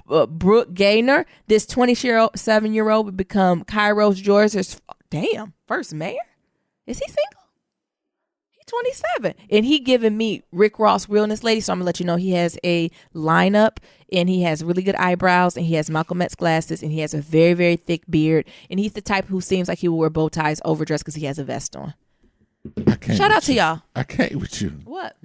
Brooke Gaynor. This 27-year-old would become Kairos, Georgia's, first mayor? Is he single? 27, and he giving me Rick Ross realness, lady. So I'm gonna let you know he has a lineup, and he has really good eyebrows, and he has Malcolm X glasses, and he has a very, very thick beard, and he's the type who seems like he will wear bow ties overdressed because he has a vest on. Shout out to y'all. I can't with you. What?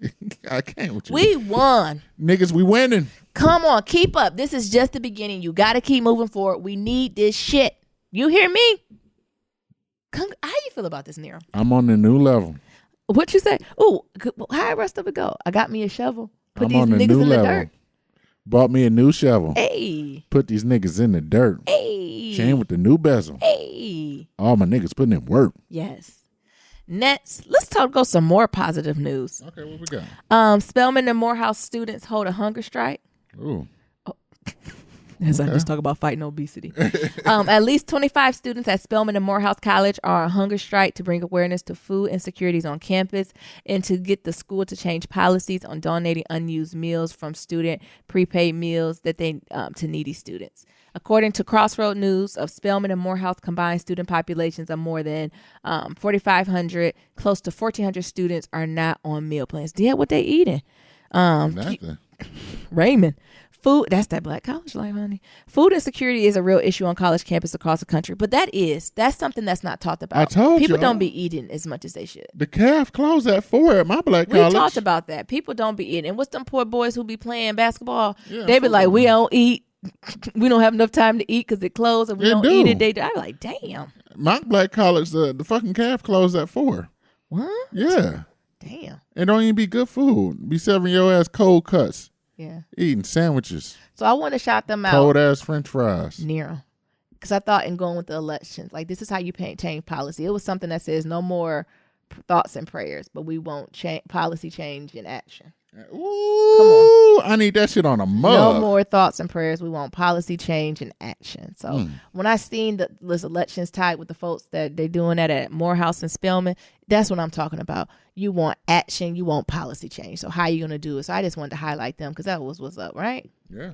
I can't with you. We won. Niggas, we winning. Come on, keep up. This is just the beginning. You got to keep moving forward. We need this shit. You hear me? How you feel about this, Nero? I'm on the new level. What you say? Ooh, how the rest of it go? I got me a shovel. Put I'm these on the niggas new in level. the dirt. Bought me a new shovel. Hey. Put these niggas in the dirt. Hey. Chain with the new bezel. Hey. All my niggas putting in work. Yes. Next, let's go some more positive news. Okay, what we got? Spelman and Morehouse students hold a hunger strike. Ooh. As I just talk about fighting obesity. At least 25 students at Spelman and Morehouse College are on hunger strike to bring awareness to food insecurities on campus and to get the school to change policies on donating unused meals from student prepaid meals that they to needy students. According to Crossroad News, of Spelman and Morehouse combined student populations of more than 4,500, close to 1,400 students are not on meal plans. Yeah, what they eating? Raymond. Food, that's that black college life, honey. Food insecurity is a real issue on college campus across the country, but that's something that's not talked about. I told you. People don't be eating as much as they should. The calf closed at 4 at my black college. We talked about that. People don't be eating. And what's them poor boys who be playing basketball? Yeah, they be like, we don't eat. We don't have enough time to eat because it closed. And we don't eat it. I be like, damn. My black college, the fucking calf closed at 4. What? Yeah. Damn. It don't even be good food. Be serving your ass cold cuts. Yeah. Eating sandwiches. So I want to shout them out. Cold ass French fries. Nero. Because I thought in going with the elections, like this is how you change policy. It was something that says no more thoughts and prayers, but we won't policy change in action. Ooh, I need that shit on a mug. No more thoughts and prayers. We want policy change and action. So when I seen this elections tied with the folks that they're doing that at Morehouse and Spelman, that's what I'm talking about. You want action. You want policy change. So how you going to do it? So I just wanted to highlight them because that was what's up, right? Yeah.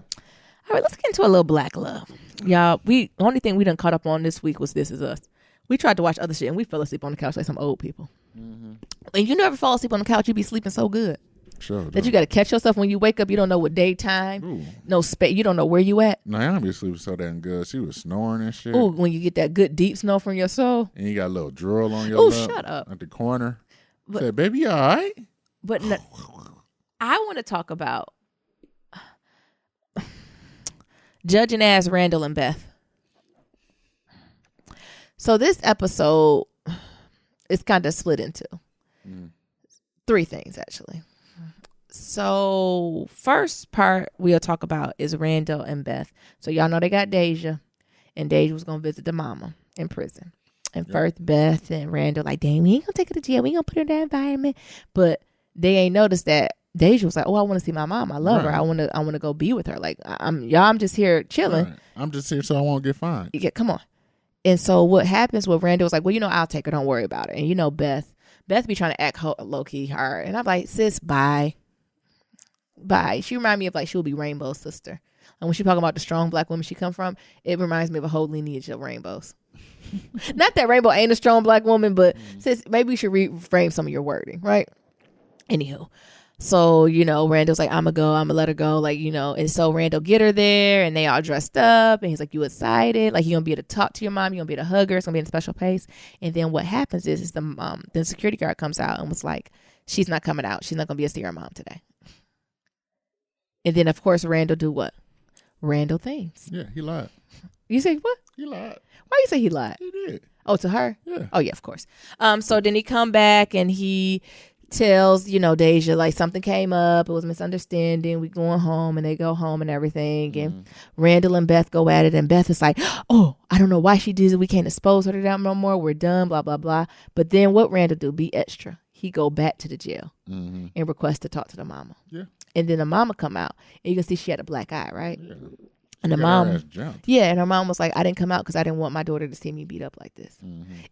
All right, let's get into a little black love. Y'all, only thing we done caught up on this week was This Is Us. We tried to watch other shit and we fell asleep on the couch like some old people. Mm-hmm. And you never fall asleep on the couch, you be sleeping so good. Sure. That you got to catch yourself when you wake up. You don't know what daytime, no space. You don't know where you at. No, I don't be sleeping so damn good. She was snoring and shit. Ooh, when you get that good deep snore from your soul. And you got a little drool on your lip. Shut up. At the corner. Said, baby, you all right? But no, I want to talk about judging as Randall and Beth. So this episode is kind of split into 3 things, actually. So first part we'll talk about is Randall and Beth. So y'all know they got Deja, and Deja was going to visit the mama in prison. And first Beth and Randall like, dang, we ain't going to take her to jail. We ain't going to put her in that environment. But they ain't noticed that Deja was like, oh, I want to see my mom. I love her. I want to go be with her. Like, I'm just here chilling. Right. I'm just here so I won't get fined. Yeah, come on. And so what happens with Randall was like, well, I'll take her. Don't worry about it. And Beth Beth be trying to act low key hard, and I'm like, sis, bye. She remind me of like she'll be Rainbow's sister. And when she talking about the strong black woman she come from, it reminds me of a whole lineage of Rainbows. Not that Rainbow ain't a strong black woman, but sis, maybe we should reframe some of your wording, right? Anywho. So, Randall's like, I'm going to let her go. Like, and so Randall get her there and they all dressed up and he's like, you excited? Like, you're going to be able to talk to your mom. You're going to be able to hug her. It's going to be in a special place. And then what happens is the security guard comes out and was like, she's not coming out. She's not going to be able to see her mom today. And then, of course, Randall do what? Randall things. Yeah, he lied. You say what? He lied. Why you say he lied? He did. Oh, to her? Yeah. Oh, yeah, of course. So then he come back and he tells, Deja, like, something came up. It was a misunderstanding. We going home, and they go home and everything. And Randall and Beth go at it, and Beth is like, oh, I don't know why she did it. We can't expose her to that no more. We're done, blah, blah, blah. But then what Randall do? Be extra. He go back to the jail and request to talk to the mama. Yeah. And then the mama come out, and you can see she had a black eye, right? Yeah. And the mom, and her mom was like, I didn't come out because I didn't want my daughter to see me beat up like this.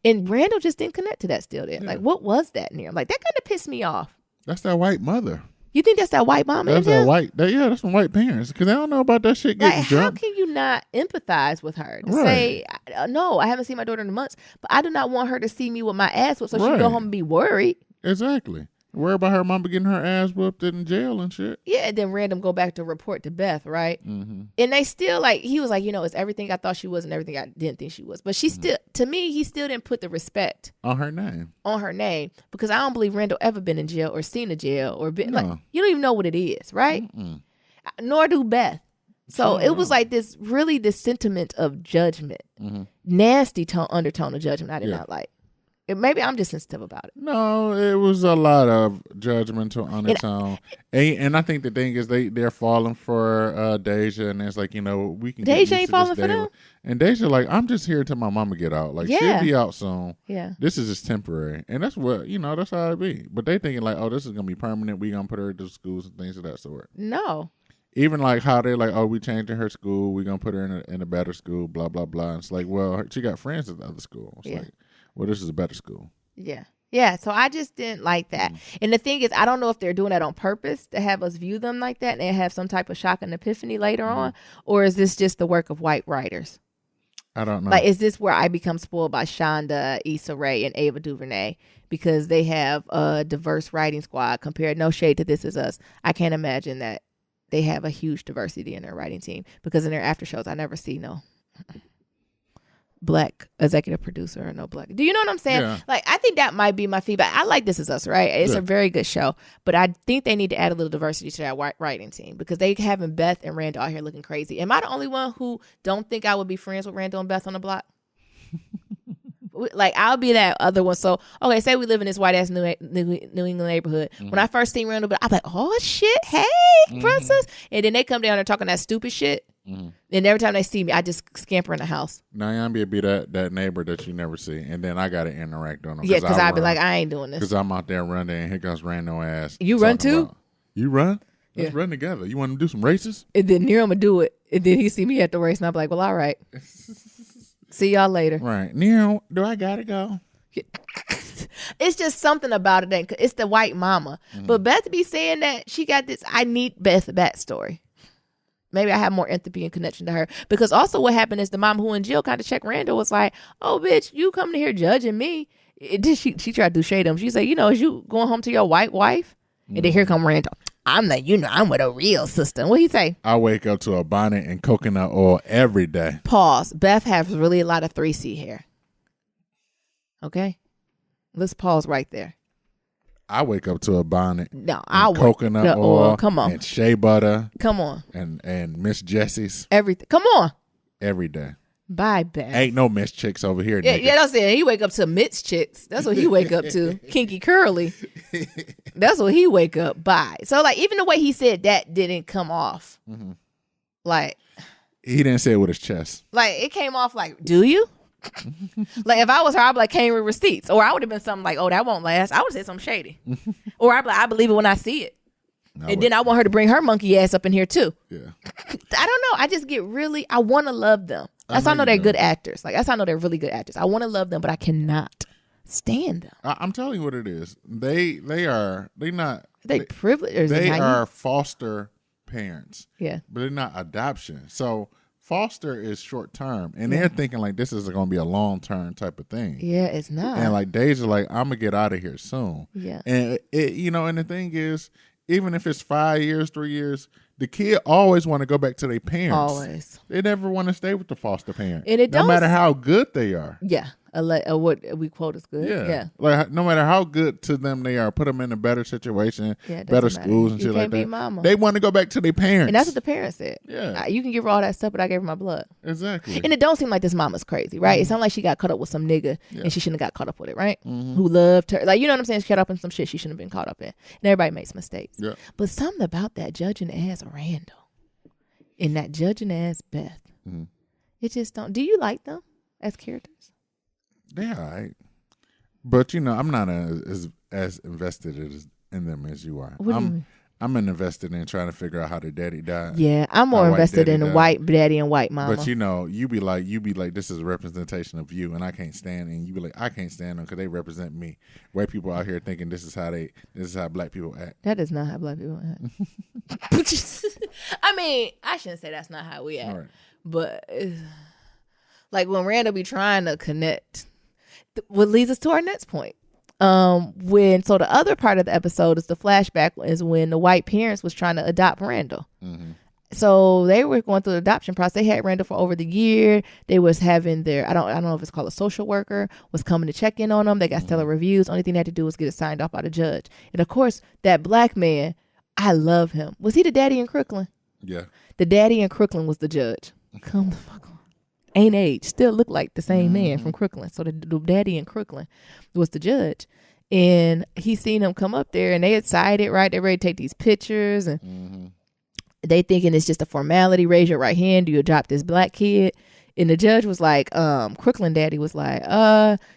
And Randall just didn't connect to that still there. Yeah. Like, what was that near? Like, that kind of pissed me off. That's that white mother. You think that's that white mama? That's that white. That's some white parents because they don't know about that shit getting drunk. How can you not empathize with her to say, no, I haven't seen my daughter in months, but I do not want her to see me with my ass whooped so she can go home and be worried. Exactly. Worry about her mama getting her ass whooped in jail and shit. Yeah, and then random go back to report to Beth, right? And they still he was like, it's everything I thought she was and everything I didn't think she was. But she still, to me, he still didn't put the respect on her name because I don't believe Randall ever been in jail or seen a jail or been like, you don't even know what it is, right? Nor do Beth. So it was like this sentiment of judgment, nasty undertone of judgment I did not like. Maybe I'm just sensitive about it. No, it was a lot of judgmental undertone. And I think the thing is they're falling for Deja, and it's like, we can Deja ain't falling for them. And Deja like, I'm just here till my mama get out. Like, she'll be out soon. Yeah. This is just temporary. And that's what, that's how it be. But they thinking like, oh, this is going to be permanent. We going to put her to schools and things of that sort. No. Even like how they're like, oh, we changing her school. We're going to put her in a better school, blah, blah, blah. And it's like, well, she got friends at the other school. It's like, well, this is a better school. Yeah. Yeah. So I just didn't like that. And the thing is, I don't know if they're doing that on purpose to have us view them like that and have some type of shock and epiphany later on. Or is this just the work of white writers? I don't know. Like, is this where I become spoiled by Shonda, Issa Rae, and Ava DuVernay because they have a diverse writing squad compared, no shade to This Is Us. I can't imagine that they have a huge diversity in their writing team because in their after shows, I never see no black executive producer or no black. Do you know what I'm saying? Yeah. Like, I think that might be my feedback. I like This Is Us, right? It's a very good show, but I think they need to add a little diversity to that writing team because they having Beth and Randall out here looking crazy. Am I the only one who don't think I would be friends with Randall and Beth on the block? Like, I'll be that other one. So, okay, say we live in this white ass New England neighborhood. When I first seen Randall, I'm like, oh shit, hey, princess. And then they come down there talking that stupid shit. And every time they see me, I just scamper in the house. Now, Yambi be that neighbor that you never see, and then I got to interact on them. Yeah, because I'd be like, I ain't doing this. Because I'm out there running, and here comes Randall ass. You run too? You run? Let's run together. You want to do some races? And then Neil would do it, and then he see me at the race, and I'm like, well, all right. See y'all later. Right. Neil, do I got to go? It's just something about it. It's the white mama. But Beth be saying that she got this, I need Beth backstory. Maybe I have more empathy and connection to her. Because also what happened is the mom who in jail kind of checked Randall was like, oh, bitch, you coming here judging me. She tried to do shade him. She said, is you going home to your white wife? And then here come Randall. I'm with a real sister. What he say? I wake up to a bonnet and coconut oil every day. Pause. Beth has really a lot of 3C hair. Okay? Let's pause right there. I wake up to a bonnet. No, coconut oil. Come on. And shea butter. Come on. And Miss Jessie's. Everything. Come on. Every day. Bye, Beth. Ain't no Miss Chicks over here. Yeah, that's it. He wake up to Miss Chicks. That's what he wake up to. Kinky Curly. That's what he wake up by. So, like, even the way he said that didn't come off. Like. He didn't say it with his chest. Like, it came off like, do you? Like, if I was her, I'd be like, came with receipts. Or I would have been something like, oh, that won't last. I would have said something shady. Or I'd be like, I believe it when I see it. Then I want her to bring her monkey ass up in here too. Yeah. I don't know. I just get I want to love them. That's how I know they're good actors. Like, that's how I know they're really good actors. I want to love them, but I cannot stand them. I'm telling you what it is. They not They privileged. they are foster parents. Yeah. But they're not adoption. So foster is short term, and they're thinking like this is going to be a long term type of thing. Yeah, it's not. And like Deja, like I'm gonna get out of here soon. Yeah. And and the thing is, even if it's 5 years, 3 years, the kid always want to go back to their parents. Always. They never want to stay with the foster parent. And it no don't matter how good they are. Yeah. What we quote is good. Yeah. Like no matter how good to them they are, put them in a better situation, better schools and shit like that. Mama. They want to go back to their parents. And that's what the parents said. Yeah. You can give her all that stuff, but I gave her my blood. Exactly. And it don't seem like this mama's crazy, right? It sounds like she got caught up with some nigga and she shouldn't have got caught up with it, right? Who loved her. Like, you know what I'm saying? She caught up in some shit she shouldn't have been caught up in. And everybody makes mistakes. Yeah. But something about that judging ass Randall and that judging ass Beth, it just don't. Do you like them as characters? They're all right. But I'm not as invested in them as you are. What do you mean? I'm invested in trying to figure out how their daddy died. Yeah, I'm more invested in white daddy and white mama. But you be like, this is a representation of you, and I can't stand. And you be like, I can't stand them because they represent me. White people out here thinking this is how black people act. That is not how black people act. I mean, I shouldn't say that's not how we act, Right. but like when Randall be trying to connect, what leads us to our next point. So the other part of the episode is the flashback is when the white parents was trying to adopt Randall. So they were going through the adoption process. They had Randall for over the year. They was having their, I don't know if it's called a social worker, was coming to check in on them. They got stellar reviews. Only thing they had to do was get it signed off by the judge. And of course, that black man, I love him. Was he the daddy in Crooklyn? Yeah. The daddy in Crooklyn was the judge. Come the fuck on. Ain't age. Still look like the same man from Crooklyn. So the daddy in Crooklyn was the judge. And he seen him come up there and they excited, right? They ready to take these pictures and they thinking it's just a formality. Raise your right hand. Do you adopt this black kid? And the judge was like, Crooklyn daddy was like,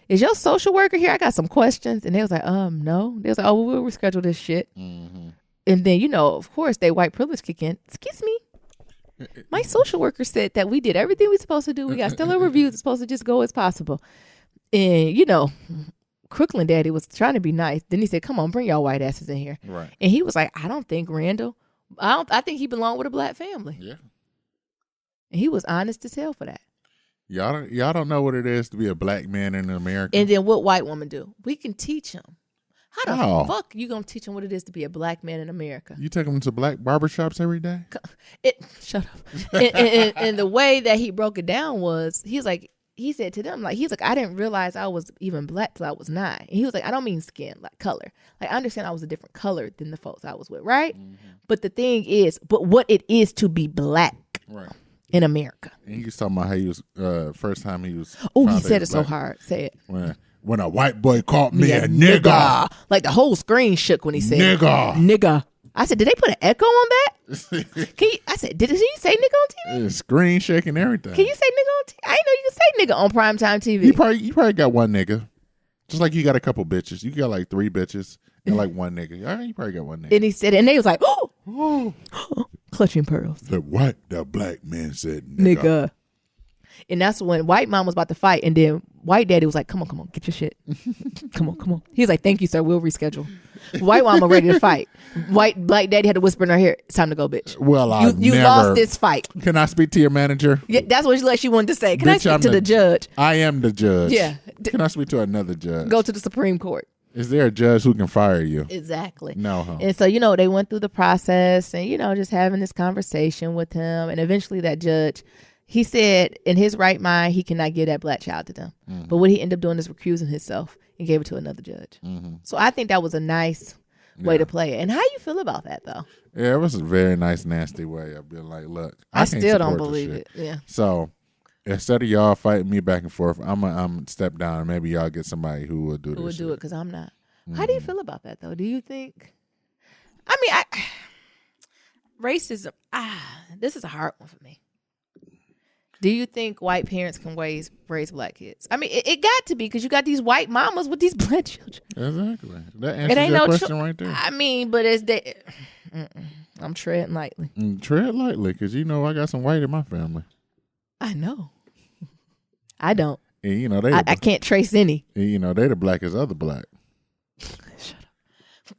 is your social worker here? I got some questions. And they was like, no. They was like, oh, we'll reschedule this shit. And then, of course, they white privilege kick in. Excuse me. My social worker said that we did everything we supposed to do. We got stellar reviews. It's supposed to just go as possible. And, Crooklyn daddy was trying to be nice. Then he said, come on, bring y'all white asses in here. Right. And he was like, I don't think Randall, I think he belonged with a black family. Yeah. And he was honest as hell for that. Y'all don't know what it is to be a black man in America. And then what white woman do? We can teach him. How the Oh. fuck you gonna teach him what it is to be a black man in America? You take them to black barbershops every day? Shut up. And the way that he broke it down was, he said to them, he's like, I didn't realize I was even black till I was 9. And he was like, I don't mean skin, like color. Like, I understand I was a different color than the folks I was with, right? But the thing is, what it is to be black in America. And he was talking about how he was, first time he was. Oh, he said it so hard. Say it. When a white boy called me a nigga. Like the whole screen shook when he said nigga. I said, did they put an echo on that? I said, did he say nigga on TV? Screen shaking everything. Can you say nigga on TV? I didn't know you could say nigga on primetime TV. You probably got one nigga. Just like you got a couple bitches. You got like 3 bitches and like one nigga. All right, you probably got one nigga. And he said, and they was like, oh, clutching pearls. The black man said nigga. And that's when white mom was about to fight. And then white daddy was like, come on, get your shit. Come on. He was like, thank you, sir. We'll reschedule. White mama ready to fight. Black daddy had to whisper in her ear, it's time to go, bitch. Well, you lost this fight. Can I speak to your manager? Yeah, that's what she wanted to say. Can I speak to the judge? I am the judge. Yeah. Can I speak to another judge? Go to the Supreme Court. Is there a judge who can fire you? Exactly. No. Huh? And so, they went through the process and, just having this conversation with him. And eventually that judge, he said in his right mind, he cannot give that black child to them. But what he ended up doing is recusing himself and gave it to another judge. So I think that was a nice way to play it. And how you feel about that, though? Yeah, it was a very nice, nasty way. I've been like, look, I can't still don't support this believe shit. it. Yeah. So instead of y'all fighting me back and forth, I'm step down and maybe y'all get somebody who will do this. Who would shit. do it because I'm not. How do you feel about that, though? Do you think? I mean, racism. This is a hard one for me. Do you think white parents can raise black kids? I mean, it got to be because you got these white mamas with these black children. Exactly. That answers your question right there. I mean, but I'm treading lightly. Tread lightly because I got some white in my family. I know. I don't. And you know they, I can't trace any. and, you know they the blackest other black.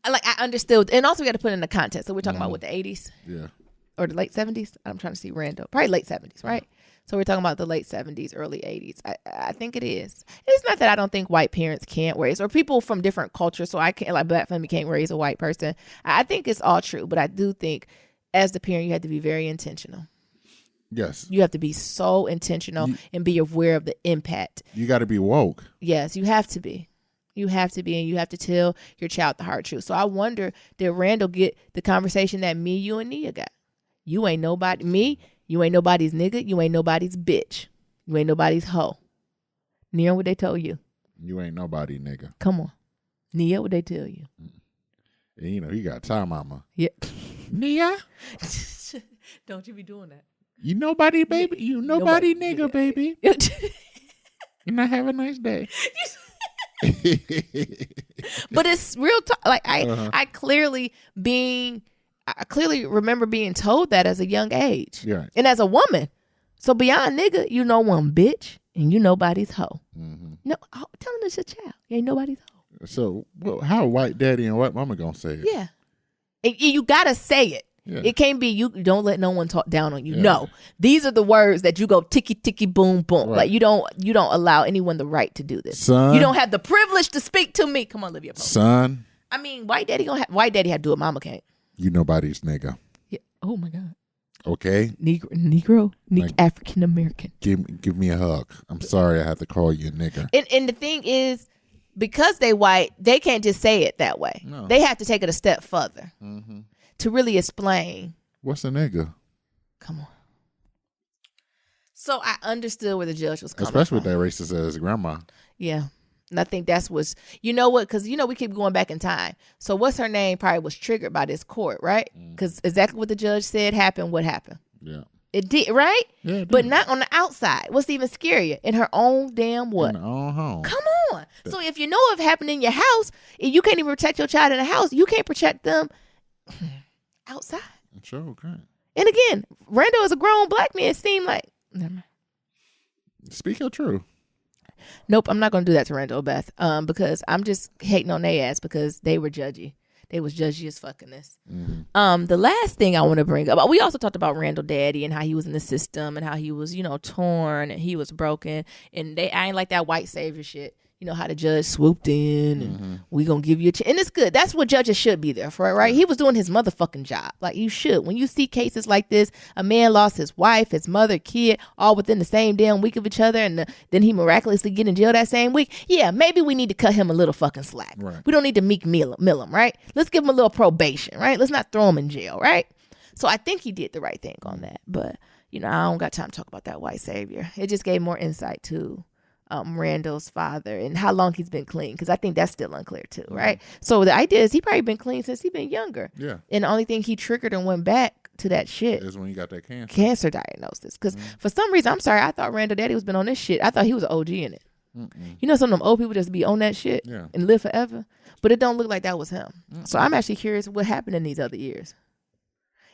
Like I understood, and also we got to put it in the context. So we're talking about what, the 80s Yeah. or the late 70s. I'm trying to see Randall, probably late 70s, right? So we're talking about the late 70s, early 80s. I think it is. It's not that I don't think white parents can't raise, or people from different cultures. So I can't, like black family can't raise a white person. I think it's all true, but I do think as the parent, you have to be very intentional. Yes. You have to be so intentional and be aware of the impact. You got to be woke. Yes, you have to be. You have to be, and you have to tell your child the hard truth. So I wonder, did Randall get the conversation that me, you, and Nia got? You ain't nobody. Me, you ain't nobody's nigga. You ain't nobody's bitch. You ain't nobody's hoe. Nia, what they told you? You ain't nobody, nigga. Come on. Nia, what they tell you? And you know, you got time, mama. Yeah. Nia, Don't you be doing that. you nobody, baby. You nobody, nigga, baby. And I have a nice day. But it's real talk. Like I clearly remember being told that as a young age. Yeah. And as a woman. So beyond nigga, you know one bitch and you nobody's hoe. Mm-hmm. No, telling this your child. You ain't nobody's hoe. So how white daddy and white mama gonna say it? Yeah. And you gotta say it. Yeah. It can't be you don't let no one talk down on you. Yeah. No. These are the words that you go ticky ticky boom boom. Right. Like you don't allow anyone the right to do this. Son. You don't have the privilege to speak to me. Come on, Olivia Pope. Son, I mean, white daddy had to do it. Mama can't. you nobody's nigga. Yeah. Oh my God. Okay? Negro, Like- African American. Give me a hug. I'm sorry I have to call you a nigga. And the thing is, because they white, they can't just say it that way. No. They have to take it a step further Mm-hmm. to really explain. What's a nigga? Come on. So I understood where the judge was coming Especially from. with that racist ass grandma. Yeah. And I think that's what's, you know what, because, we keep going back in time. So what's her name probably was triggered by this court, right? Because exactly what the judge said happened, what happened? Yeah. It did, right? Yeah. it But did. not on the outside. What's even scarier? In her own damn what? In our own home. Come on. So if you know it happened in your house, and you can't even protect your child in the house, you can't protect them outside. Sure, okay. And again, Randall is a grown black man. It seemed like, never mind. Speak your truth. Nope, I'm not going to do that to Randall or Beth, because I'm just hating on their ass because they were judgy. They was judgy as fucking this. Mm-hmm. The last thing I want to bring up, we also talked about Randall Daddy and how he was in the system and how he was, torn and he was broken. And I ain't like that white savior shit. You know, how the judge swooped in and we gonna give you a chance. And it's good. That's what judges should be there for, right? He was doing his motherfucking job. Like you should. When you see cases like this, a man lost his wife, his mother, kid, all within the same damn week of each other, and then he miraculously get in jail that same week. Yeah, maybe we need to cut him a little fucking slack. Right. We don't need to Meek Mill him, right? Let's give him a little probation, right? Let's not throw him in jail, right? So I think he did the right thing on that. But, I don't got time to talk about that white savior. It just gave more insight to Randall's father and how long he's been clean, because I think that's still unclear too, right? So the idea is he probably been clean since he been younger. Yeah. And the only thing he triggered and went back to that shit Is when you got that cancer. cancer diagnosis. Because for some reason, I'm sorry, I thought Randall Daddy was been on this shit. I thought he was an OG in it. You know, some of them old people just be on that shit Yeah. and live forever, but it don't look like that was him. So I'm actually curious what happened in these other years.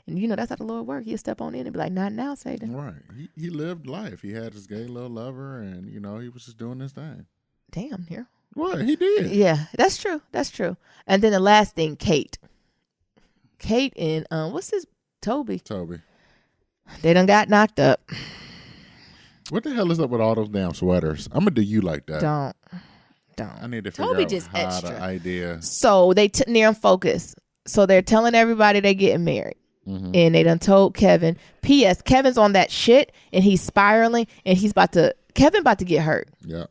And that's how the Lord works. He'll step on in and be like, not now, Satan. Right. He lived life. He had his gay little lover and, he was just doing his thing. Damn, here. What? He did. Yeah, that's true. That's true. And then the last thing, Kate and what's his Toby? They done got knocked up. What the hell is up with all those damn sweaters? I'm going to do you like that. Don't. I need to figure Toby out just how extra. the idea. So they near focus. So they're telling everybody they getting married. And they done told Kevin. P.S. Kevin's on that shit and he's spiraling and Kevin about to get hurt. Yeah.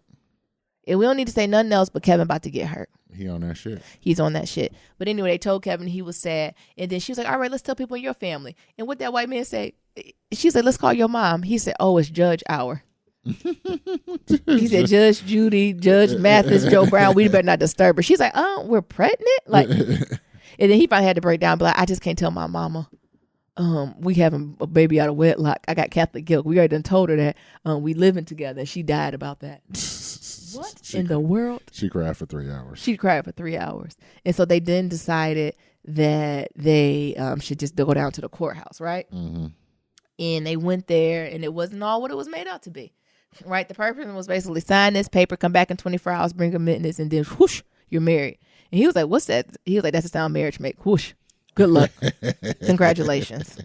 And we don't need to say nothing else, but Kevin about to get hurt. He on that shit. He's on that shit. But anyway, they told Kevin he was sad. And then she was like, all right, let's tell people in your family. And what that white man say, she said, let's call your mom. He said, oh, it's Judge Hour. He said, Judge Judy, Judge Mathis, Joe Brown, we better not disturb her. She's like, we're pregnant? Like, and then he finally had to break down, but like, I just can't tell my mama. We having a baby out of wedlock. I got Catholic guilt. We already done told her that. We living together. And she died about that. What in the world? She cried for 3 hours. She cried for 3 hours. And so they then decided that they should just go down to the courthouse, right? Mm-hmm. And they went there, and it wasn't all what it was made out to be. Right? The person was basically sign this paper, come back in 24 hours, bring commitments, and then whoosh, you're married. And he was like, what's that? He was like, that's the sound marriage make. Whoosh. Good luck. Congratulations.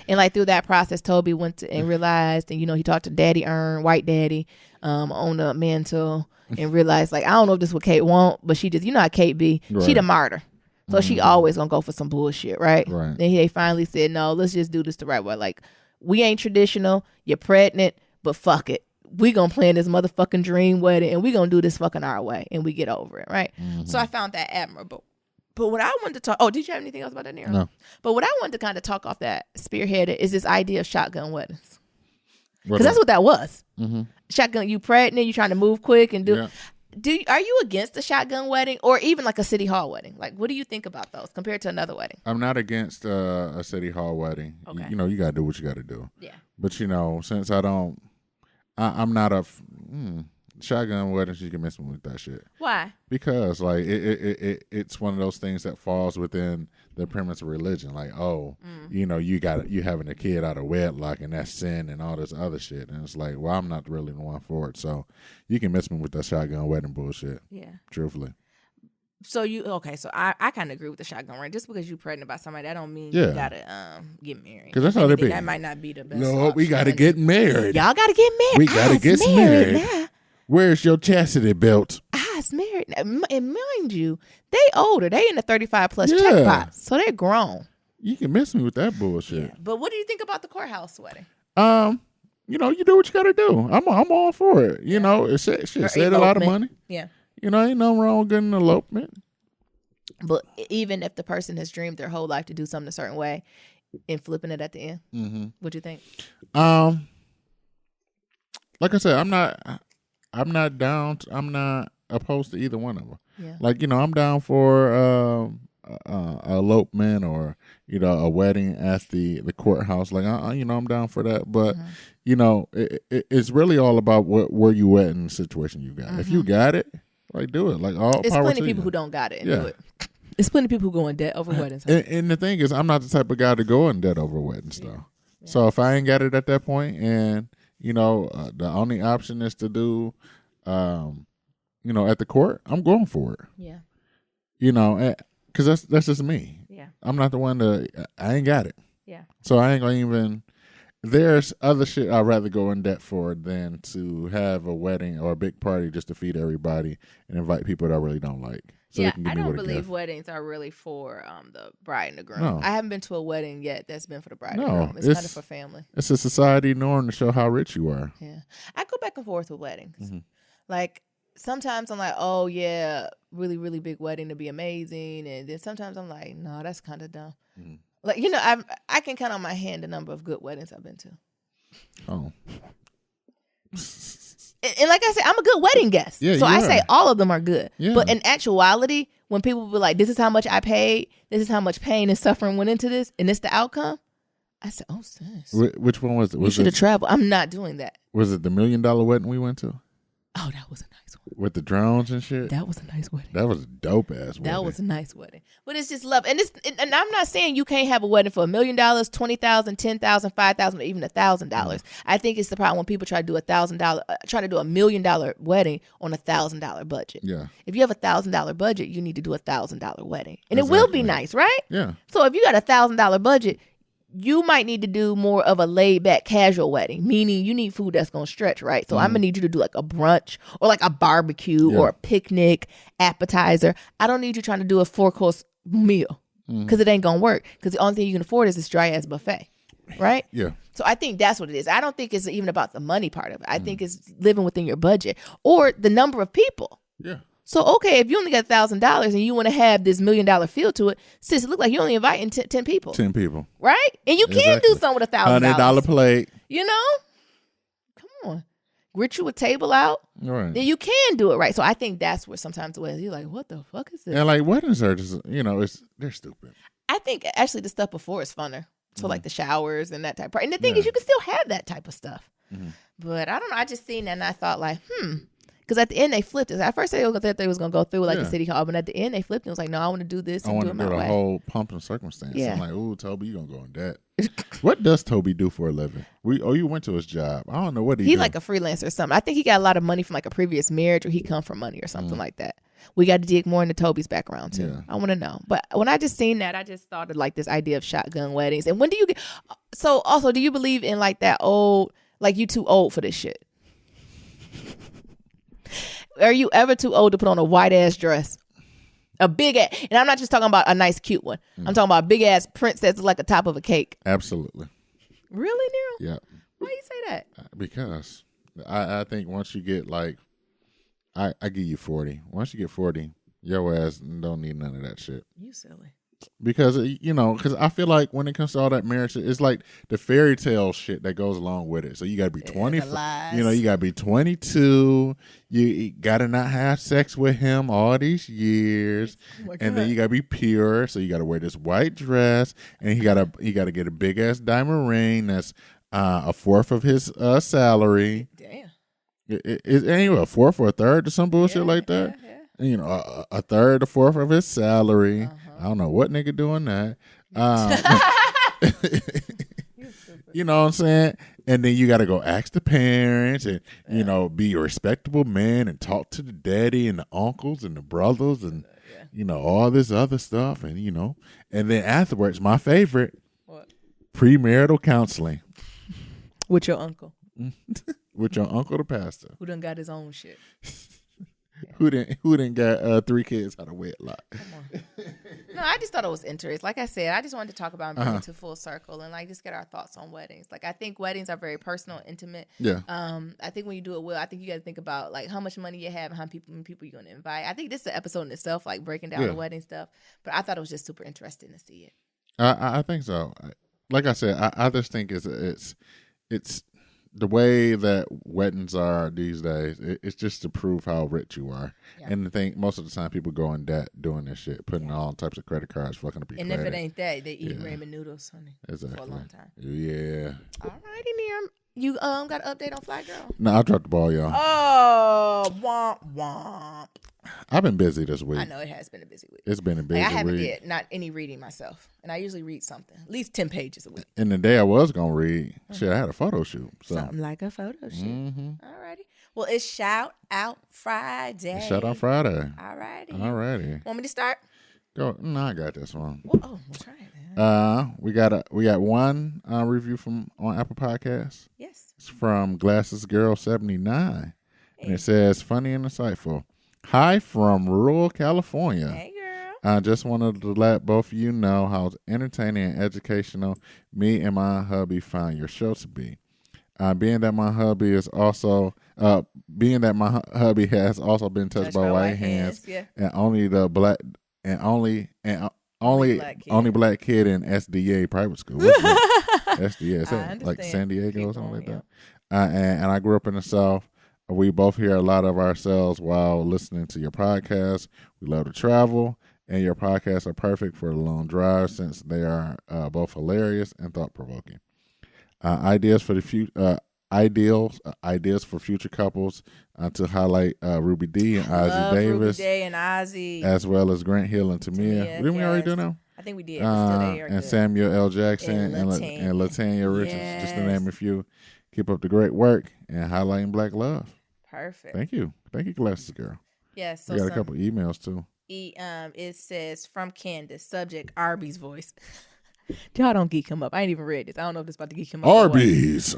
And like through that process, Toby went to and realized, and he talked to Daddy Earn, White Daddy, on the mantle, and realized like I don't know if this is what Kate want, but she just how Kate be. Right. She the martyr, so she always gonna go for some bullshit, right? Right. Then they finally said, no, let's just do this the right way. Like we ain't traditional. You're pregnant, but fuck it. We gonna plan this motherfucking dream wedding, and we gonna do this fucking our way, and we get over it, right? Mm-hmm. So I found that admirable. But what I wanted to talk, did you have anything else about that, Nero? No. But what I wanted to kind of talk off that spearheaded is this idea of shotgun weddings. Because that's what that was. Mm-hmm. Shotgun, you pregnant, you trying to move quick and do. Yeah. Are you against a shotgun wedding or even like a city hall wedding? Like, what do you think about those compared to another wedding? I'm not against a city hall wedding. Okay. You got to do what you got to do. Yeah. But, since I'm not a... shotgun weddings, you can miss me with that shit. Why? Because like it's one of those things that falls within the premise of religion. Like, you having a kid out of wedlock and that's sin and all this other shit. And it's like, well, I'm not really the one for it. So you can miss me with that shotgun wedding bullshit. Yeah. Truthfully. So so I kind of agree with the shotgun wedding. Just because you're pregnant by somebody, that don't mean you gotta get married. Because that's how they be. That might not be the best. No, we gotta get married. Y'all gotta get married. We gotta get married. Now. Where's your chastity belt? I's married. And mind you, they older. They in the 35 plus checkbox. So they're grown. You can miss me with that bullshit. Yeah. But what do you think about the courthouse wedding? You do what you gotta do. I'm all for it. It saved a lot of money. Yeah. Ain't nothing wrong with getting an elopement. But even if the person has dreamed their whole life to do something a certain way and flipping it at the end, what do you think? Like I said, I'm not down. I'm not opposed to either one of them. Yeah. Like I'm down for elopement or a wedding at the courthouse. Like I'm down for that. But it's really all about where you at in the situation you got. If you got it, like do it. Like all. It's power plenty to of people you. who don't got it and do it. It's plenty of people who go in debt over weddings. And the thing is, I'm not the type of guy to go in debt over weddings though. Yeah. So if I ain't got it at that point, and the only option is to do, at the court, I'm going for it. Yeah. Because that's just me. Yeah. I'm not the one I ain't got it. Yeah. So I ain't gonna even. There's other shit I'd rather go in debt for than to have a wedding or a big party just to feed everybody and invite people that I really don't like. So yeah, I don't believe weddings are really for the bride and the groom. No. I haven't been to a wedding yet that's been for the bride and groom. It's kind of for family. It's a society norm to show how rich you are. Yeah. I go back and forth with weddings. Mm-hmm. Like, sometimes I'm like, oh, yeah, really, really big wedding to be amazing. And then sometimes I'm like, no, that's kind of dumb. Mm-hmm. Like, I can count on my hand the number of good weddings I've been to. Oh. And like I said, I'm a good wedding guest. Yeah, so I say all of them are good. Yeah. But in actuality, when people be like, this is how much I paid, this is how much pain and suffering went into this, and it's the outcome, I said, oh, sis. Which one was it? You should have traveled. I'm not doing that. Was it the $1 million wedding we went to? Oh, that was a nice one. With the drones and shit? That was a nice wedding. That was a dope ass wedding. That was a nice wedding. But it's just love. And I'm not saying you can't have a wedding for $1 million, $20,000, $10,000, $5,000, or even $1,000. I think it's the problem when people try to do try to do $1 million wedding on $1,000 budget. Yeah. If you have $1,000 budget, you need to do $1,000 wedding. And it will be nice, right? Yeah. So if you got $1,000 budget, you might need to do more of a laid back casual wedding, meaning you need food that's going to stretch, right? So I'm going to need you to do like a brunch or like a barbecue or a picnic, appetizer. I don't need you trying to do a 4-course meal because it ain't going to work, because the only thing you can afford is this dry ass buffet, right? Yeah. So I think that's what it is. I don't think it's even about the money part of it. I think it's living within your budget or the number of people. Yeah. So, okay, if you only got $1,000 and you want to have this $1 million feel to it, sis, it look like you're only inviting 10 people. 10 people. Right? And you can do something with $1,000. $100 plate. Come on. Grit you a table out. All right. Then you can do it right. So I think that's where sometimes the way you're like, what the fuck is this? And like weddings are just, they're stupid. I think actually the stuff before is funner. So like the showers and that type of. And the thing is, you can still have that type of stuff. Mm-hmm. But I don't know. I just seen that and I thought like, Because at the end they flipped it. At first they was gonna go through like the Yeah. city hall, but at the end they flipped it. It was like, no, I want to do this I and want do to it do my the way. whole pump and circumstance. Yeah. I'm like, ooh, Toby, you gonna go on that? What does Toby do for a living? You went to his job. I don't know what he do. Like a freelancer or something. I think he got a lot of money from like a previous marriage, or he come from money or something like that. We got to dig more into Toby's background too. Yeah. I want to know. But when I just seen that, I just thought of like this idea of shotgun weddings. And when do you get? So also, do you believe in like that old? Like you too old for this shit? Are you ever too old to put on a white ass dress? A big ass, and I'm not just talking about a nice cute one. I'm talking about a big ass princess like the top of a cake. Absolutely. Really, Nero? Yeah. Why you say that? Because I think once you get like, I give you 40. Once you get 40, your ass don't need none of that shit. You silly. Because because I feel like when it comes to all that marriage, it's like the fairy tale shit that goes along with it. So you got to be 20. the lies. You got to be 22. You got to not have sex with him all these years, and then you got to be pure. So you got to wear this white dress, and he got to get a big ass diamond ring that's a fourth of his salary. Damn. Is anyway a fourth or a third or some bullshit like that. Yeah. And, a third, a fourth of his salary. I don't know what nigga doing that. You know what I'm saying? And then you got to go ask the parents and, be a respectable man and talk to the daddy and the uncles and the brothers and, all this other stuff. And, and then afterwards, my favorite, What? Premarital counseling. With your uncle. With your uncle, the pastor. Who done got his own shit. Who didn't got 3 kids out of wedlock. No, I just thought it was interesting. Like I said, I just wanted to talk about and bring it to full circle and like just get our thoughts on weddings. Like I think weddings are very personal, intimate. Yeah. I think when you do it well, I think you got to think about like how much money you have and how many people you're going to invite. I think this is an episode in itself, like breaking down the wedding stuff. But I thought it was just super interesting to see it. I think so. Like I said, I just think it's the way that weddings are these days. It's just to prove how rich you are. Yeah. And I think most of the time people go in debt doing this shit, putting all types of credit cards, fucking up your And credit. if it ain't that, they eat ramen noodles, honey. Exactly. For a long time. Yeah. All righty, Niram. You got an update on Fly Girl? No, I dropped the ball, y'all. Oh, womp womp. I've been busy this week. I know it has been a busy week. It's been a busy week. I haven't did not any reading myself, and I usually read something, at least 10 pages a week. And the day I was gonna read, shit, I had a photo shoot. So. Something like a photo shoot. All righty. Well, it's Shout Out Friday. Shout Out Friday. All righty. Want me to start? Go. No, I got this one. We'll try it. We got one review on Apple Podcasts. Yes. It's from Glasses Girl 79, and it says, "Funny and insightful. Hi from rural California. Hey, girl. I just wanted to let both of you know how entertaining and educational me and my hubby find your show to be. Being that my hubby has also been touched by white hands, and only black kid in SDA private school. What's that? SDA, is that like San Diego or something like that? And I grew up in the South. We both hear a lot of ourselves while listening to your podcast. We love to travel, and your podcasts are perfect for a long drive since they are both hilarious and thought-provoking. Ideas for future couples to highlight Ruby D and Ozzy Davis, Ruby Day and Ozzy, as well as Grant Hill and Tamia. Didn't we already do them? I think we did. And good. Samuel L. Jackson and Latanya Richards, just to name a few. Keep up the great work and highlighting Black love. Perfect. Thank you, Glasses Girl. Yes. So we got a couple emails too. It says from Candace, subject Arby's voice. Y'all don't geek him up. I ain't even read this. I don't know if this about to geek him up. Arby's.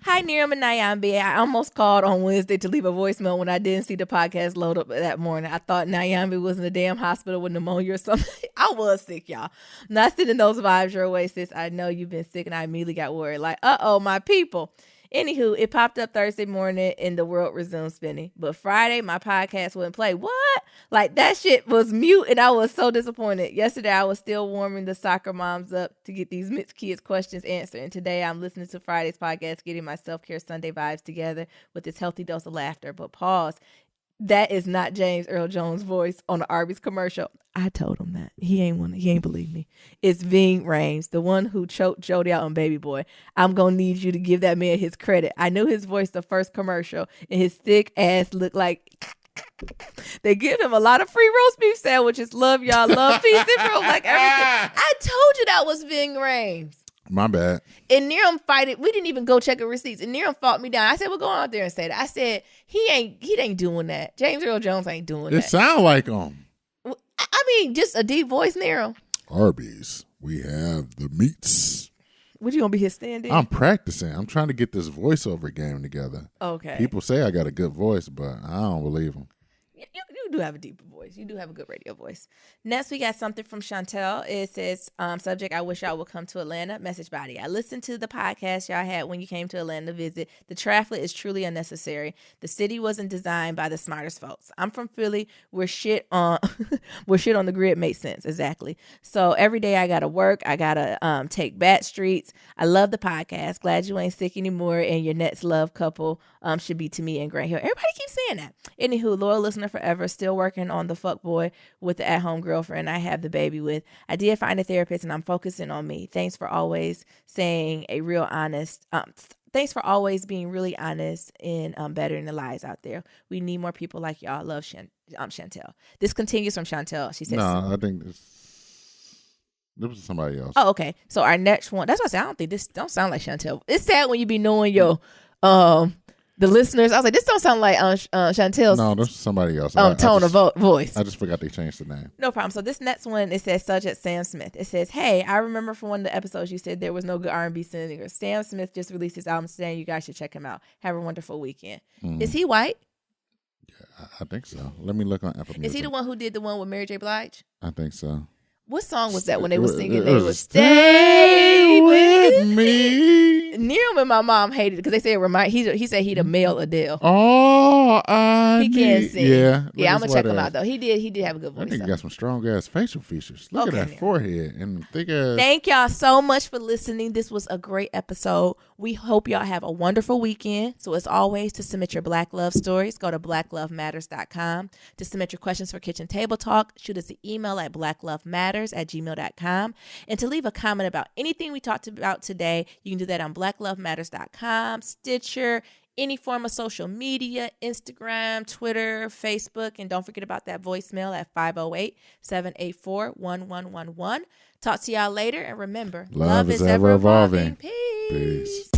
Hi, Niram and Nyambi. I almost called on Wednesday to leave a voicemail when I didn't see the podcast load up that morning. I thought Nyambi was in the damn hospital with pneumonia or something. I was sick, y'all. Not sending those vibes your way, sis. I know you've been sick, and I immediately got worried. Like, my people. Anywho, it popped up Thursday morning and the world resumed spinning. But Friday, my podcast wouldn't play. What? Like, that shit was mute, and I was so disappointed. Yesterday, I was still warming the soccer moms up to get these mixed kids questions answered. And today, I'm listening to Friday's podcast, getting my self-care Sunday vibes together with this healthy dose of laughter. But pause. That is not James Earl Jones' voice on the Arby's commercial. I told him that. He ain't believe me. It's Ving Rhames, the one who choked Jody out on Baby Boy. I'm gonna need you to give that man his credit. I knew his voice the first commercial, and his thick ass looked like they give him a lot of free roast beef sandwiches. Love y'all. Love peace and growth, like everything. I told you that was Ving Rhames. My bad. And Niram fight it. We didn't even go check the receipts. And Niram fought me down. I said, "Well, go out there and say that." I said, "He ain't doing that. James Earl Jones ain't doing It that." sound like him. I mean, just a deep voice, Niram. Arby's, we have the meats. What, you gonna be his stand-in? I'm practicing. I'm trying to get this voiceover game together. Okay. People say I got a good voice, but I don't believe them. You do have a deeper voice. You do have a good radio voice. Next, we got something from Chantel. It says, subject, I wish y'all would come to Atlanta. Message body. I listened to the podcast y'all had when you came to Atlanta to visit. The traffic is truly unnecessary. The city wasn't designed by the smartest folks. I'm from Philly, where shit on the grid makes sense. Exactly. So every day I gotta work. I gotta take back streets. I love the podcast. Glad you ain't sick anymore, and your next love couple should be to me and Grant Hill. Everybody keeps saying that. Anywho, loyal listener forever. Still working on the fuck boy with the at-home girlfriend I have the baby with. I did find a therapist, and I'm focusing on me. Thanks for always saying a real honest. Thanks for always being really honest and bettering the lies out there. We need more people like y'all. Love Chantel. This continues from Chantel. She says, No, I think this was somebody else. "Oh, okay. So our next one. That's what I said. I don't think this don't sound like Chantel. It's sad when you be knowing your the listeners. I was like, this don't sound like Chantel's No, this was somebody else. tone of voice. I just forgot they changed the name. No problem. So this next one, it says subject Sam Smith. It says, hey, I remember from one of the episodes you said there was no good R&B singer. Sam Smith just released his album today. You guys should check him out. Have a wonderful weekend. Is he white? Yeah, I think so. Let me look on Apple Music. Is he the one who did the one with Mary J. Blige? I think so. What song was that when they were singing? It They was would Stay With Me. Neil and my mom hated it because they said he said he'd a male Adele. Oh, he can sing. Yeah, I'm gonna check him out though. He did have a good voice. I think he got some strong ass facial features. Look at that Neil. forehead and thick ass. Thank y'all so much for listening. This was a great episode. We hope y'all have a wonderful weekend. So as always, to submit your Black Love stories, go to blacklovematters.com. To submit your questions for Kitchen Table Talk, shoot us an email at blacklovematters@gmail.com. And to leave a comment about anything we talked about today, you can do that on blacklovematters.com, Stitcher, any form of social media, Instagram, Twitter, Facebook, and don't forget about that voicemail at 508-784-1111. Talk to y'all later, and remember, Love is ever evolving. Peace.